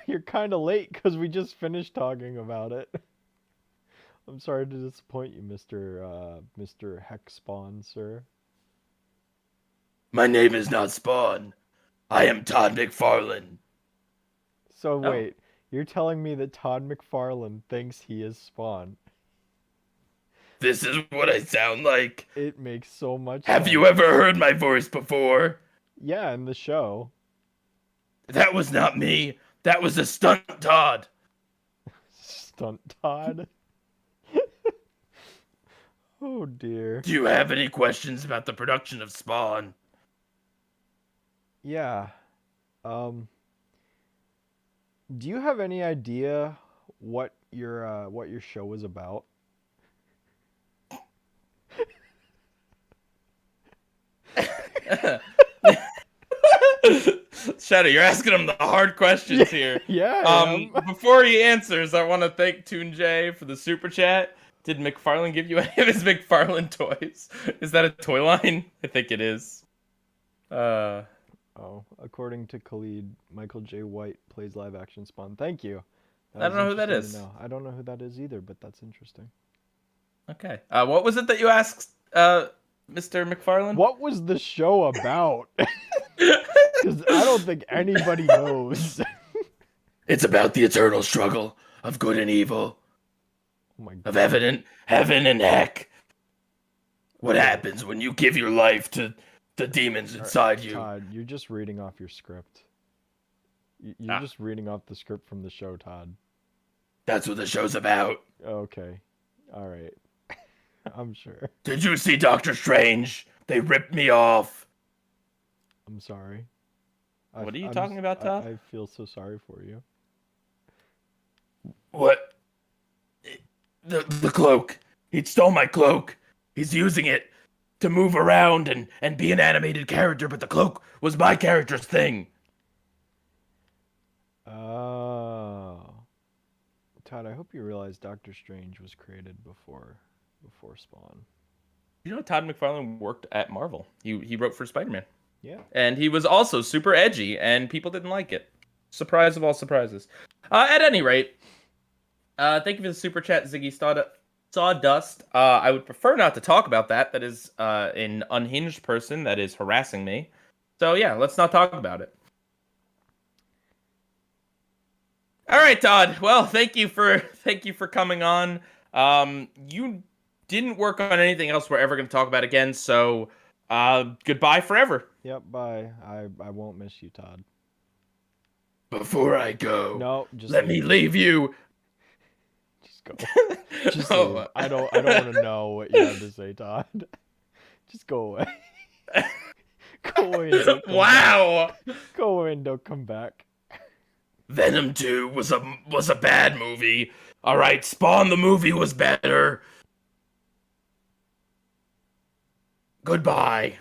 You're kind of late because we just finished talking about it. I'm sorry to disappoint you, Mr. Hex Spawn, sir. My name is not Spawn. I am Todd McFarlane. So wait, you're telling me that Todd McFarlane thinks he is Spawn? This is what I sound like. It makes so much Have sense. you ever heard my voice before? Yeah, in the show. That was not me. That was a stunt, Todd. Stunt Todd? Oh dear. Do you have any questions about the production of Spawn? Yeah. Do you have any idea what your show was about? Shadow, you're asking him the hard questions here. Yeah. Before he answers, I want to thank Toon J for the super chat. Did McFarlane give you any of his McFarlane toys? Is that a toy line? I think it is. Oh, according to Khalid, Michael J. White plays live action Spawn. Thank you. I don't know who that is. I don't know who that is either, but that's interesting. Okay. What was it that you asked, Mr. McFarlane? What was the show about? Because I don't think anybody knows. It's about the eternal struggle of good and evil, Oh my of god. heaven and heck. What happens when you give your life to the demons inside you? Todd, you're just reading off your script. You're just reading off the script from the show, Todd. That's what the show's about. Okay. All right. I'm sure. Did you see Doctor Strange? They ripped me off. I'm sorry. What are you talking about, Todd? I feel so sorry for you. What? The cloak. He stole my cloak. He's using it to move around and be an animated character, but the cloak was my character's thing. Oh. Todd, I hope you realize Doctor Strange was created before Spawn. You know, Todd McFarlane worked at Marvel. He wrote for Spider-Man. Yeah. And he was also super edgy, and people didn't like it. Surprise of all surprises. At any rate, thank you for the super chat, Ziggy Sawdust. I would prefer not to talk about that. That is an unhinged person that is harassing me. So yeah, let's not talk about it. All right, Todd. Well, thank you for coming on. You didn't work on anything else we're ever going to talk about again, so goodbye forever. Yep, bye. I won't miss you, Todd. Before I go, No, just let me leave you. Just go. Just leave. I don't want to know what you have to say, Todd. Just go away. Go away. And don't come Wow. back. Go away and don't come back. Venom 2 was a bad movie. All right, Spawn the movie was better. Goodbye.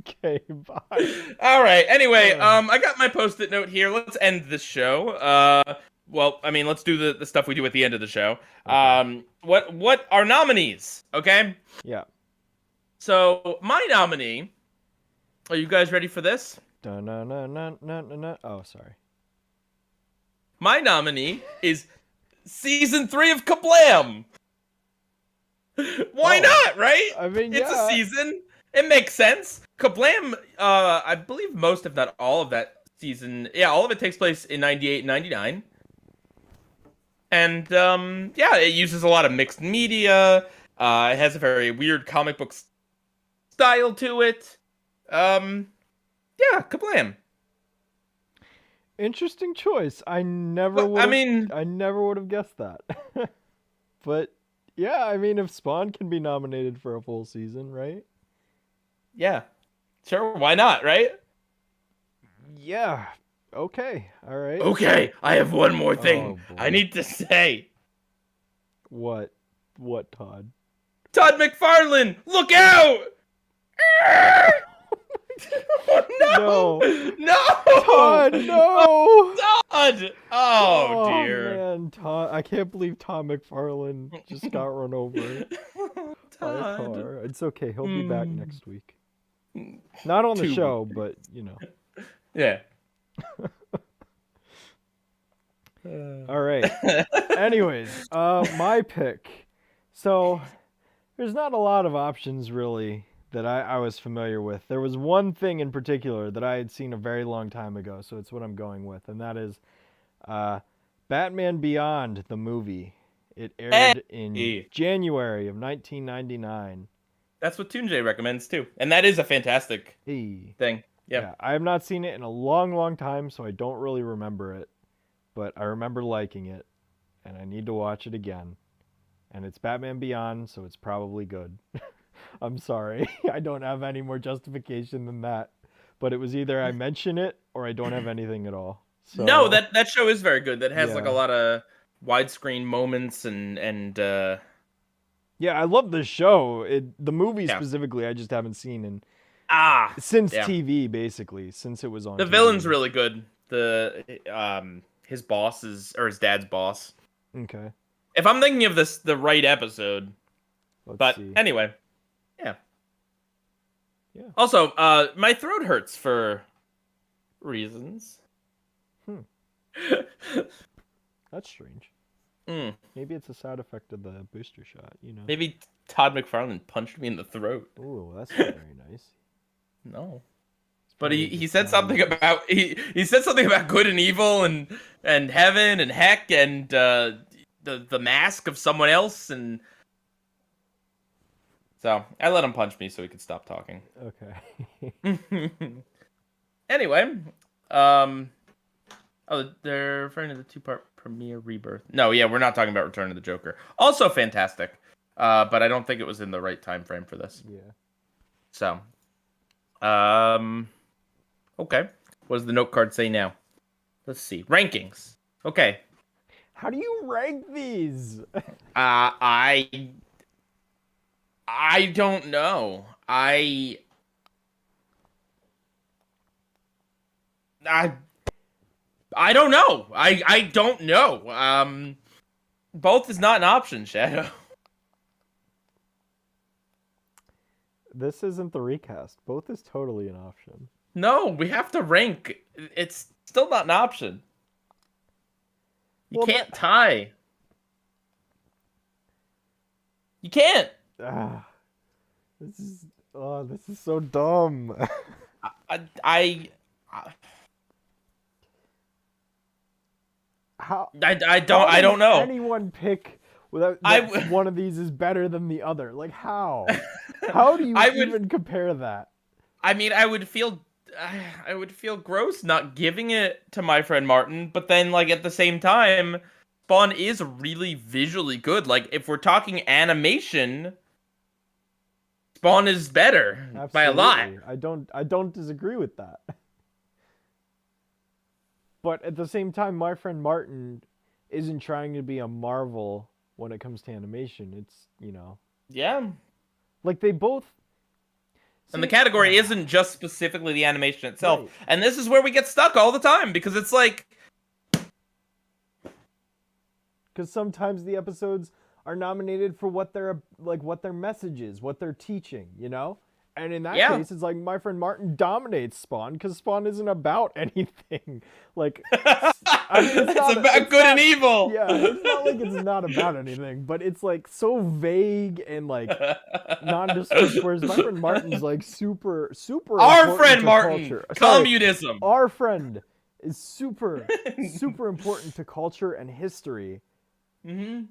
Okay, bye. All right. Anyway, I got my post-it note here. Let's end this show. Well, I mean, let's do the stuff we do at the end of the show. Okay. What are nominees? Okay. Yeah. So my nominee. Are you guys ready for this? Dun-dun-dun-dun-dun-dun. Oh, sorry. My nominee is season 3 of Kablam. Why not, right? I mean, It's yeah. a season. It makes sense. Kablam, I believe most, if not all of that season, yeah, all of it takes place in 98 and 99. And yeah, it uses a lot of mixed media. It has a very weird comic book style to it. Yeah, kablam. Interesting choice. I never But would I have. mean, I never would have guessed that. But yeah, I mean, if Spawn can be nominated for a full season, right? yeah, sure, why not, right? Yeah. Okay. All right. Okay, I have one more Oh thing I boy. need to say. What? What, Todd? Todd McFarlane, look out! No. Oh, no! No! Todd, no! Todd! Oh, Oh dear. man, Todd! I can't believe Tom McFarlane just got run over by a Todd. car. It's okay. He'll be back Hmm. next week. Not on the 2 show, weeks. but you know. Yeah. All right. Anyways, my pick. So there's not a lot of options really that I was familiar with. There was one thing in particular that I had seen a very long time ago, so it's what I'm going with, and that is Batman Beyond, the movie. It aired in Hey. January of 1999. That's what Tunjay recommends too. And that is a fantastic Hey. thing. Yeah. Yeah, I have not seen it in a long, long time, so I don't really remember it. But I remember liking it, and I need to watch it again. And it's Batman Beyond, so it's probably good. I'm sorry. I don't have any more justification than that. But it was either I mention it or I don't have anything at all. No, So, that show is very good. That has like a yeah. lot of widescreen moments and Yeah, I love the show. The movie yeah. specifically, I just haven't seen in Ah, since yeah. TV, basically, since it was on The TV. villain's really good. His boss is, or his dad's boss. Okay, If I'm thinking of the right episode. let's But see. anyway, yeah. Yeah. Also, my throat hurts for reasons. That's strange. Mm. Maybe it's a side effect of the booster shot, you know. Maybe Todd McFarlane punched me in the throat. Ooh, that's not very nice. No. But Probably he just said something about he said something about good and evil and heaven and heck and the mask of someone else, and so I let him punch me so he could stop talking. Okay. Anyway, oh, they're referring to the 2-part premiere Rebirth. No, yeah, we're not talking about Return of the Joker. Also fantastic, but I don't think it was in the right time frame for this. Yeah. So, okay. What does the note card say now? Let's see. Rankings. Okay. How do you rank these? I don't know. I don't know. I don't know. Both is not an option, Shadow. This isn't the recast. Both is totally an option. No, we have to rank. It's still not an option. You Well, can't tie. You can't. Ah, this is so dumb. I How I don't know. anyone pick without I that w- one of these is better than the other? Like how? How do you I would- even compare that? I mean, I would feel gross not giving it to my friend Martin, but then like at the same time, Spawn is really visually good. Like if we're talking animation, Spawn is better by a lot. Absolutely. I don't disagree with that. But at the same time, my friend Martin isn't trying to be a Marvel when it comes to animation. It's, you know, Yeah. like they both. And the See- category isn't just specifically the animation itself. Right. And this is where we get stuck all the time because it's like, Because sometimes the episodes are nominated for what their message is, what they're teaching, you know. And in that Yeah. case, it's like my friend Martin dominates Spawn because Spawn isn't about anything. Like, I mean, it's not- about it's good not- and evil. Yeah, it's not like it's not about anything, but it's like so vague and like nondescript. Whereas my friend Martin's like super. Our important friend to Martin, culture. Sorry, communism. our friend is super important to culture and history, Mm-hmm.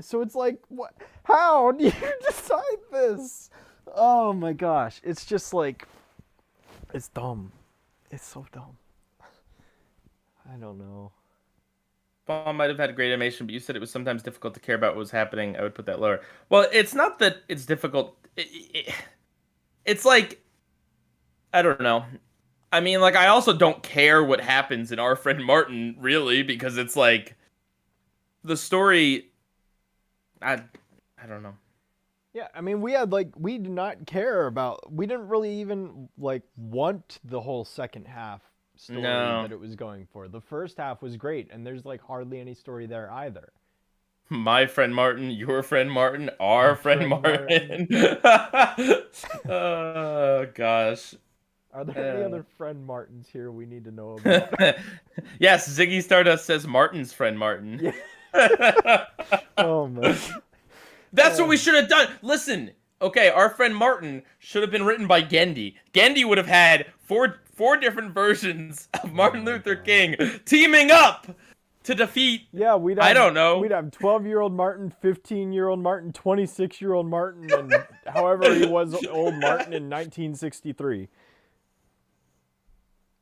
So it's like, what? How do you decide this? Oh my gosh, it's just like, it's dumb. It's so dumb. I don't know. Spawn might have had great animation, but you said it was sometimes difficult to care about what was happening. I would put that lower. Well, it's not that it's difficult. It's like, I don't know. I mean, like, I also don't care what happens in Our Friend Martin, really, because it's like the story. I don't know. Yeah, I mean, we did not care about, we didn't really even like want the whole second half story No. that it was going for. The first half was great, and there's like hardly any story there either. My friend Martin, your friend Martin, our friend Martin. Oh gosh. Are there any other friend Martins here we need to know about? Yes, Ziggy Stardust says Martin's friend Martin. Yeah. Oh man. That's what we should have done. Listen, okay, our friend Martin should have been written by Gendy. Gendy would have had four different versions of Martin Luther King teaming up to defeat. Yeah, I don't know. We'd have 12-year-old Martin, 15-year-old Martin, 26-year-old Martin, and however he was old Martin in 1963.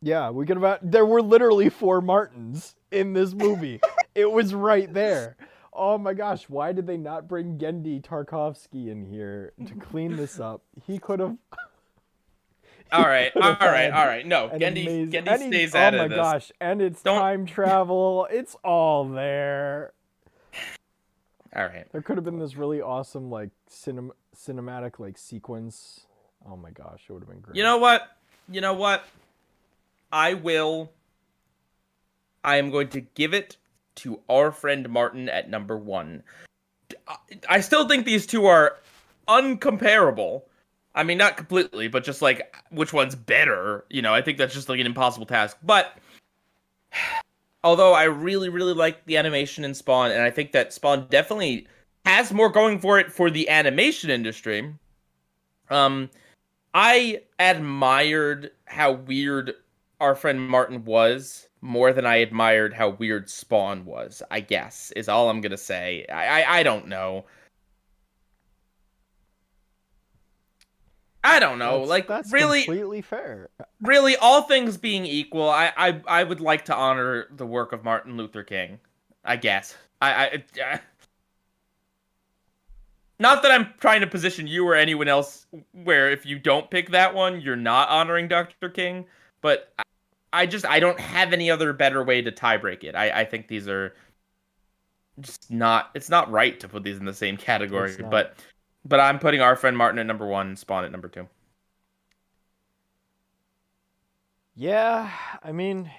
Yeah, we could have. There were literally 4 Martins in this movie. It was right there. Oh my gosh, why did they not bring Gendy Tarkovsky in here to clean this up? He could have. All right. No, Gendy stays out of this. Oh my gosh, and it's time travel. It's all there. All right. There could have been this really awesome like cinematic like sequence. Oh my gosh, it would have been great. You know what? I am going to give it to Our Friend Martin at number 1. I still think these two are uncomparable. I mean, not completely, but just like which one's better. I think that's just like an impossible task. But although I really, really like the animation in Spawn, and I think that Spawn definitely has more going for it for the animation industry, I admired how weird Our Friend Martin was more than I admired how weird Spawn was, I guess, is all I'm going to say. I don't know. I don't know. That's really, completely fair. Really, all things being equal, I would like to honor the work of Martin Luther King, I guess. Not that I'm trying to position you or anyone else where if you don't pick that one, you're not honoring Dr. King, but I don't have any other better way to tiebreak it. I think these are just not, it's not right to put these in the same category, but I'm putting Our Friend Martin at number 1, Spawn at number 2. Yeah, I mean,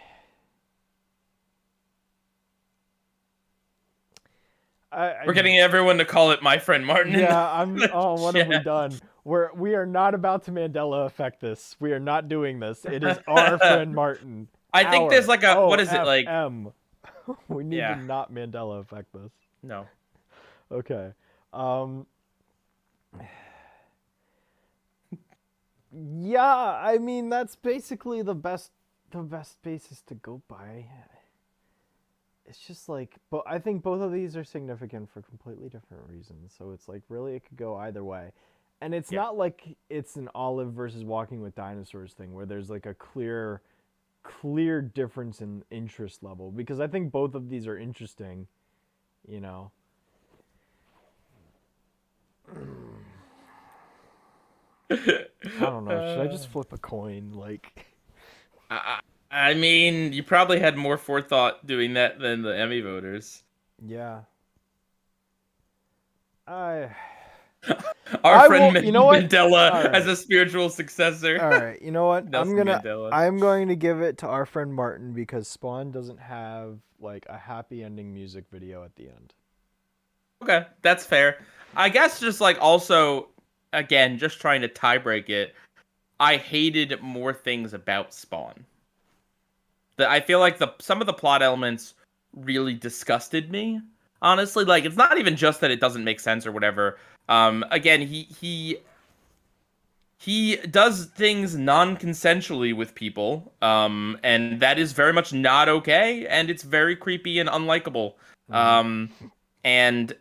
we're getting everyone to call it My Friend Martin. Yeah, what have we done? We are not about to Mandela effect this. We are not doing this. It is Our Friend Martin. I think there's like a, what is it like? We need to not Mandela effect this. No. Okay. Yeah, I mean that's basically the best basis to go by. It's just like, but I think both of these are significant for completely different reasons. So it's like really it could go either way. And it's not like it's an Olive versus Walking with Dinosaurs thing where there's like a clear difference in interest level, because I think both of these are interesting, I don't know. Should I just flip a coin? Like, I mean, you probably had more forethought doing that than the Emmy voters. Yeah. Our friend Mandela as a spiritual successor. All right, you know what? Mandela. I'm going to give it to Our Friend Martin because Spawn doesn't have like a happy ending music video at the end. Okay, that's fair. I guess just like also, again, just trying to tiebreak it, I hated more things about Spawn. I feel like some of the plot elements really disgusted me. Honestly, like it's not even just that it doesn't make sense or whatever. Again, he does things non-consensually with people, and that is very much not okay, and it's very creepy and unlikable. And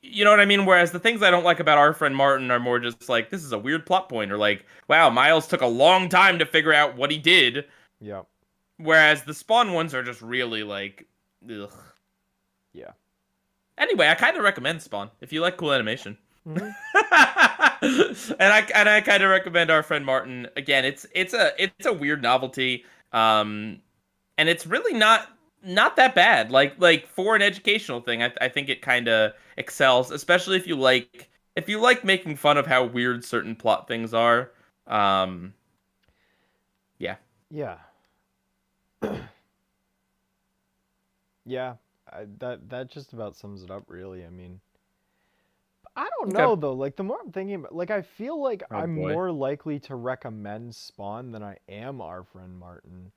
you know what I mean? Whereas the things I don't like about Our Friend Martin are more just like, this is a weird plot point, or like, wow, Miles took a long time to figure out what he did. Yep. Whereas the Spawn ones are just really like, ugh. Yeah. Anyway, I kind of recommend Spawn if you like cool animation. Mm-hmm. And I kind of recommend Our Friend Martin. Again, it's a weird novelty. And it's really not that bad. Like for an educational thing, I think it kind of excels, especially if you like making fun of how weird certain plot things are. Yeah. Yeah. Yeah. That just about sums it up, really. I mean, I don't know Okay. though. Like the more I'm thinking about, like I feel like Oh I'm boy, more likely to recommend Spawn than I am Our Friend Martin.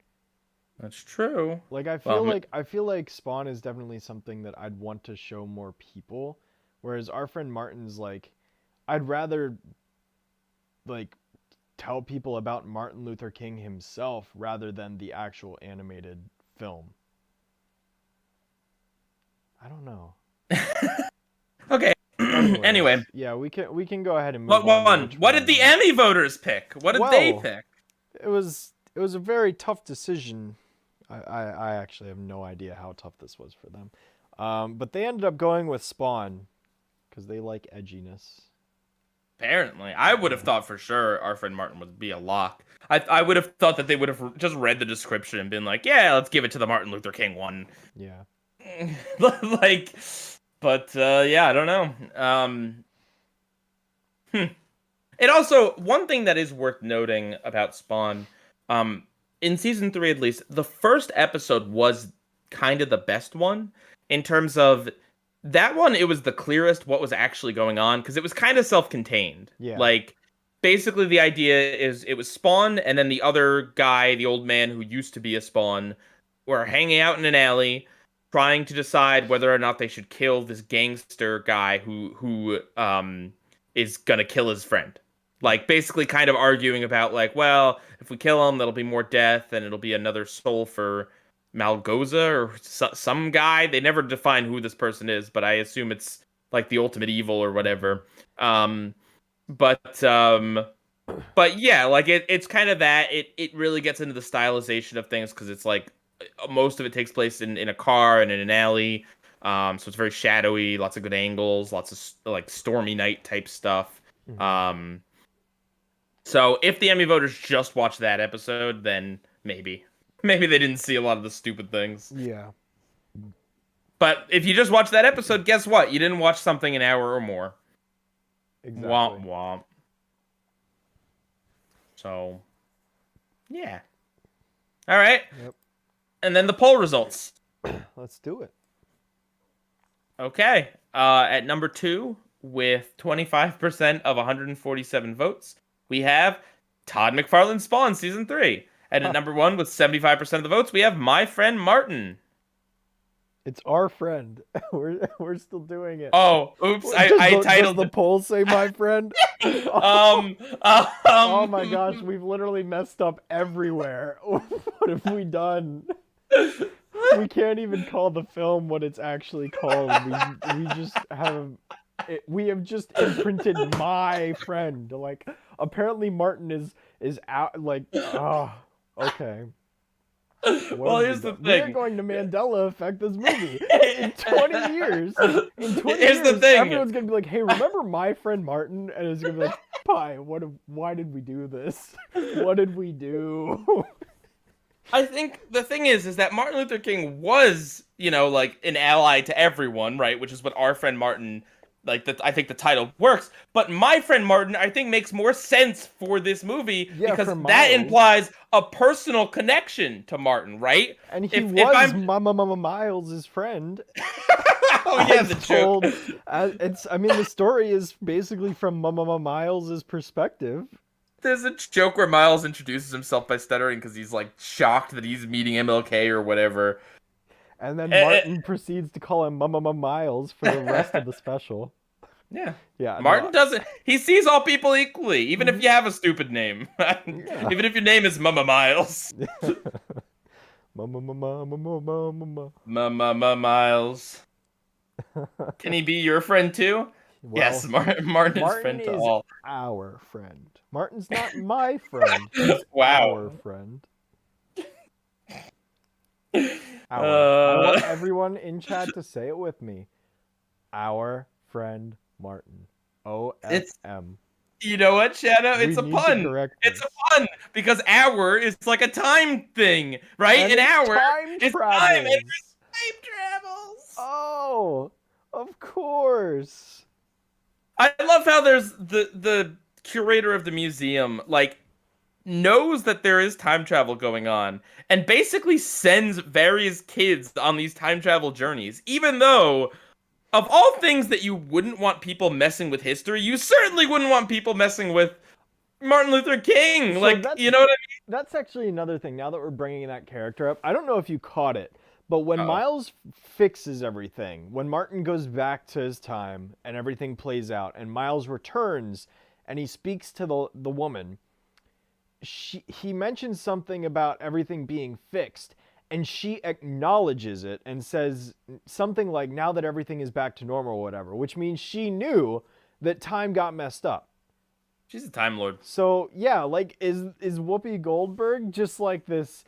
that's true. Like Well, I feel like Spawn is definitely something that I'd want to show more people, whereas Our Friend Martin's like I'd rather like tell people about Martin Luther King himself rather than the actual animated film. I don't know. okay. Anyway, Anyways, yeah, we can go ahead and move what on to one? which What did the one. Emmy voters pick? What did they Well, pick? it was a very tough decision. I actually have no idea how tough this was for them. But they ended up going with Spawn because they like edginess. Apparently, I would have thought for sure Our Friend Martin would be a lock. I would have thought that they would have just read the description and been like, yeah, let's give it to the Martin Luther King one. Yeah. Like, but yeah, I don't know. It also, one thing that is worth noting about Spawn, in season 3 at least, the first episode was kind of the best one in terms of that one. It was the clearest what was actually going on because it was kind of self-contained. Yeah. Like, basically the idea is it was Spawn and then the other guy, the old man who used to be a Spawn, were hanging out in an alley trying to decide whether or not they should kill this gangster guy who is gonna kill his friend. Like basically kind of arguing about like, well, if we kill him, that'll be more death and it'll be another soul for Malgoza or some guy. They never define who this person is, but I assume it's like the ultimate evil or whatever. Um, but but yeah, like it's kind of that. It really gets into the stylization of things because it's like most of it takes place in a car and in an alley. So it's very shadowy, lots of good angles, lots of like stormy night type stuff. Mhm. So if the Emmy voters just watched that episode, then maybe they didn't see a lot of the stupid things. Yeah. But if you just watch that episode, guess what? You didn't watch something an hour or more. Exactly. Womp womp. So, yeah. All right. Yep. And then the poll results. Let's do it. Okay. At number 2, with 25% of 147 votes, we have Todd McFarlane's Spawn Season 3. And at number 1, with 75% of the votes, we have My Friend Martin. It's Our Friend. We're still doing it. Oh, oops. I titled Does the poll say My Friend? Oh my gosh, we've literally messed up everywhere. What have we done? We can't even call the film what it's actually called. We just have we have just imprinted My Friend. Like apparently Martin is out. Like okay. Well, here's the thing. We're going to Mandela affect this movie. In 20 years, Here's the thing. everyone's going to be like, hey, remember My Friend Martin? And it's going to be like, Pie, why did we do this? What did we do? I think the thing is that Martin Luther King was, like an ally to everyone, right? Which is what Our Friend Martin, I think the title works. But My Friend Martin, I think, makes more sense for this movie because that Miles. implies a personal connection to Martin, right? And he was Mama Miles' friend. Oh yeah, the joke. The story is basically from Mama Miles' perspective. There's a joke where Miles introduces himself by stuttering because he's like shocked that he's meeting MLK or whatever. And then Martin proceeds to call him Mama Miles for the rest of the special. Yeah. Yeah. Martin doesn't. He sees all people equally, even if you have a stupid name. Even if your name is Mama Miles. Mama. Mama Miles. Can he be your friend too? Well, Yes, Martin is Martin friend to is all. our friend. Martin's not my friend. He's our Wow. friend. Our. I want everyone in chat to say it with me. Our friend Martin. It's OFM. you know what, Shadow? We It's a need to pun. correct It's a this. pun because hour is like a time thing, right? And An it's hour time is time, and travels. there's time travels. Oh, of course. I love how there's the curator of the museum like knows that there is time travel going on and basically sends various kids on these time travel journeys, even though of all things that you wouldn't want people messing with history, you certainly wouldn't want people messing with Martin Luther King. So Like, you know what I that's actually another thing. Now that we're bringing that character up, I don't know if you caught it, but when mean? Miles fixes everything, when Martin goes back to his time and everything plays out, and Miles returns and he speaks to the woman, he mentions something about everything being fixed, and she acknowledges it and says something like, "Now that everything is back to normal," or whatever, which means she knew that time got messed up. She's a Time Lord. So yeah, like is Whoopi Goldberg just like this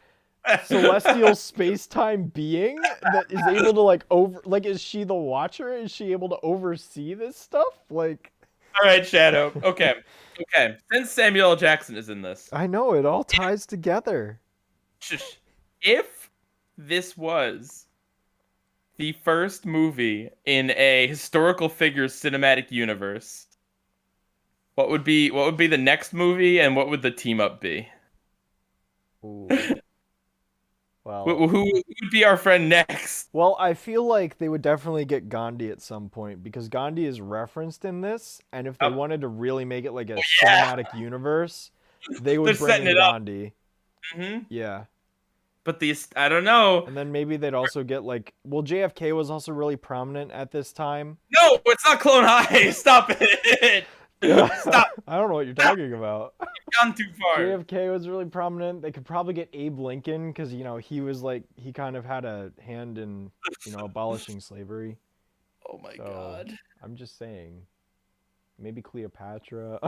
celestial space-time being that is able to is she the Watcher? Is she able to oversee this stuff? Like, All right, Shadow. Okay. Okay. Since Samuel L. Jackson is in this, I know it all ties together. if this was the first movie in a historical figures cinematic universe, what would be the next movie, and what would the team up be? Ooh. Who would be our friend next? Well, I feel like they would definitely get Gandhi at some point because Gandhi is referenced in this, and if they Oh, wanted to really make it like a yeah, cinematic universe, they they're would bring setting in it up. Gandhi. Hmm. Yeah. But these, I don't know. And then maybe they'd also get JFK was also really prominent at this time. No, it's not Clone High. Stop it. I Stop. don't know what you're talking about. Gone too far. JFK was really prominent. They could probably get Abe Lincoln because he was he kind of had a hand in abolishing slavery. Oh my So god. I'm just saying, maybe Cleopatra.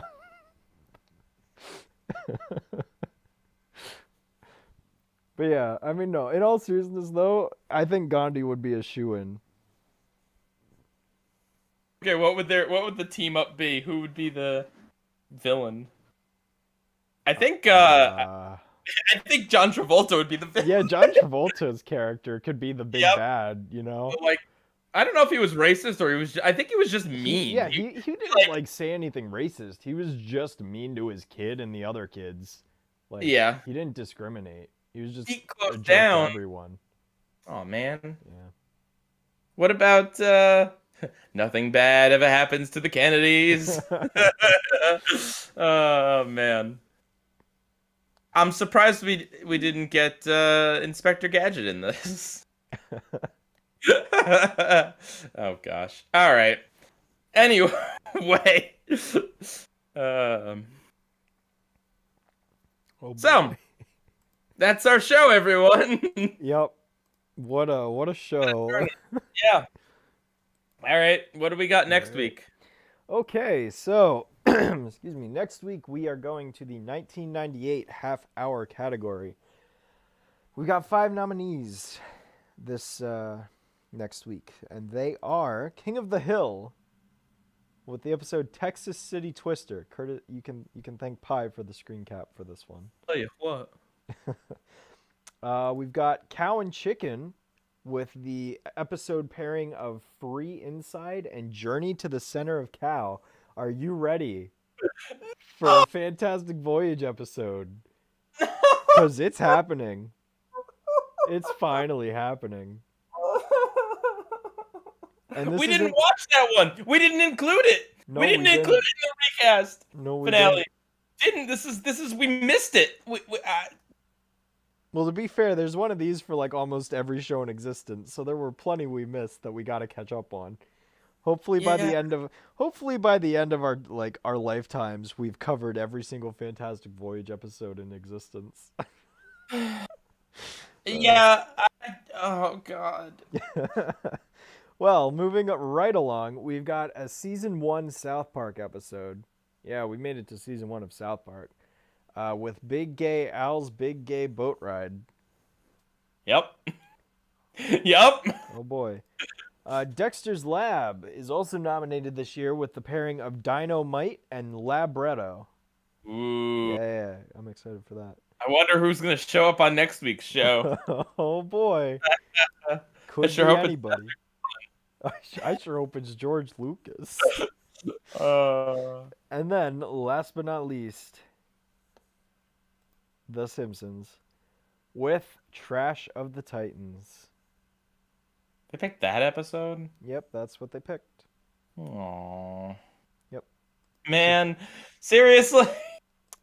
But yeah, I mean, no. In all seriousness, though, I think Gandhi would be a shoo-in. Okay, what would the team up be? Who would be the villain? I think I think John Travolta would be the villain. Yeah, John Travolta's character could be the big Yep. bad. But, like, I don't know if he was racist or he was. I think he was just mean. He didn't say anything racist. He was just mean to his kid and the other kids. Like, yeah. he didn't discriminate. He was just He a closed jerk down. to everyone. Oh man. Yeah. What about nothing bad ever happens to the Kennedys? Oh man. I'm surprised we didn't get Inspector Gadget in this. Oh gosh. All right. Anyway, um, Oh, so boy. that's our show, everyone. Yep. What a show. Yeah. All right. What do we got next All right. week? Okay, so excuse me. Next week we are going to the 1998 half-hour category. We got 5 nominees this next week, and they are King of the Hill with the episode Texas City Twister. Curtis, you can thank Pi for the screen cap for this one. Tell you what. We've got Cow and Chicken with the episode pairing of Free Inside and Journey to the Center of Cow. Are you ready for a Fantastic Voyage episode? Because it's happening. It's finally happening. And We didn't watch that one. We didn't include it. No, we didn't include it in the recast finale. Didn't. This is we missed it. Well, to be fair, there's one of these for like almost every show in existence, so there were plenty we missed that we got to catch up on. Hopefully by the end of our lifetimes, we've covered every single Fantastic Voyage episode in existence. Yeah. Oh god. Well, moving right along, we've got a season 1 South Park episode. Yeah, we made it to season 1 of South Park. With Big Gay Al's Big Gay Boat Ride. Yep. Yep. Oh boy. Dexter's Lab is also nominated this year with the pairing of Dynamite and Labretto. Ooh. Yeah, I'm excited for that. I wonder who's gonna show up on next week's show. Oh boy. Could I sure be hope anybody. I sure hope it's George Lucas. And then, last but not least, The Simpsons with Trash of the Titans. They picked that episode? Yep, that's what they picked. Aww. Yep. Man, seriously?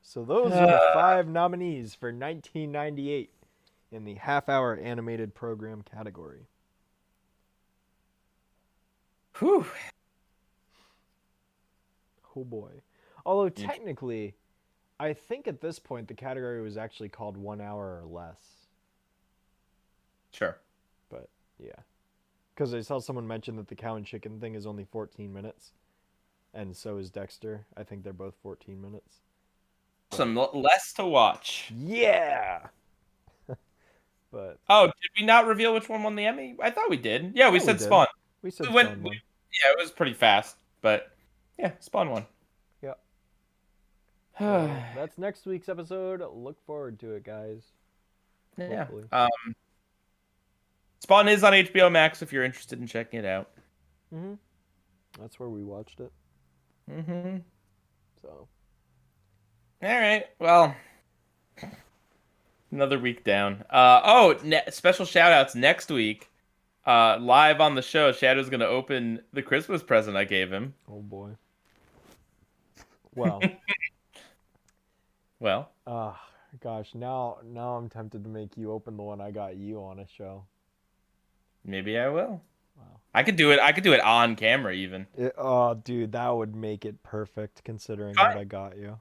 So those are the 5 nominees for 1998 in the half-hour animated program category. Whew. Oh boy. Although technically, I think at this point the category was actually called 1 hour or less. Sure. But yeah. Because I saw someone mention that the cow and chicken thing is only 14 minutes. And so is Dexter. I think they're both 14 minutes. Some less to watch. Yeah! But Oh, did we not reveal which one won the Emmy? I thought we did. Yeah, we Yeah, we said did. Spawn. we said We went- Spawn won. Yeah, it was pretty fast, but yeah, Spawn won. Yep. So that's next week's episode. Look forward to it, guys. Yeah. Hopefully. Spawn is on HBO Max if you're interested in checking it out. Mm-hmm. That's where we watched it. Mm-hmm. So. All right. Well, another week down. Special shout outs next week. Live on the show, Shadow's going to open the Christmas present I gave him. Oh boy. Well. Well. Gosh, now I'm tempted to make you open the one I got you on a show. Maybe I will. Wow. I could do it on camera even. Oh, dude, that would make it perfect considering Fine. what I got you.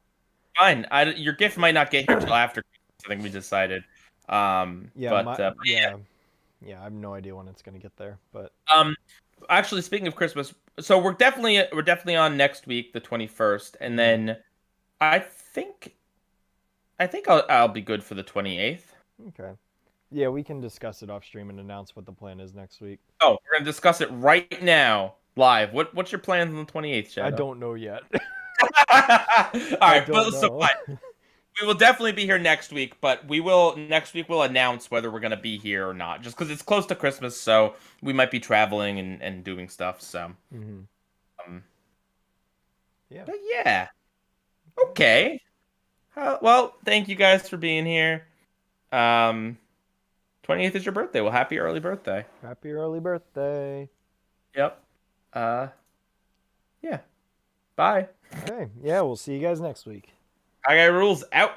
Fine. Your gift might not get here until after Christmas, I think we decided. Yeah, yeah, I have no idea when it's gonna get there, but actually, speaking of Christmas, so we're definitely on next week, the 21st, and then I think I'll be good for the 28th. okay. Yeah, we can discuss it off stream and announce what the plan is next week. Oh, we're gonna discuss it right now, live. What's your plans on the 28th, Shadow? I don't know yet. All right, don't so know. fine. We will definitely be here next week, but next week we'll announce whether we're gonna be here or not. Just because it's close to Christmas, so we might be traveling and doing stuff. So, Yeah. but yeah, okay. Well, thank you guys for being here. 28th is your birthday. Well, happy early birthday. Happy early birthday. Yep. Yeah. Bye. Okay. Yeah, we'll see you guys next week. PIEGUYRULZ out.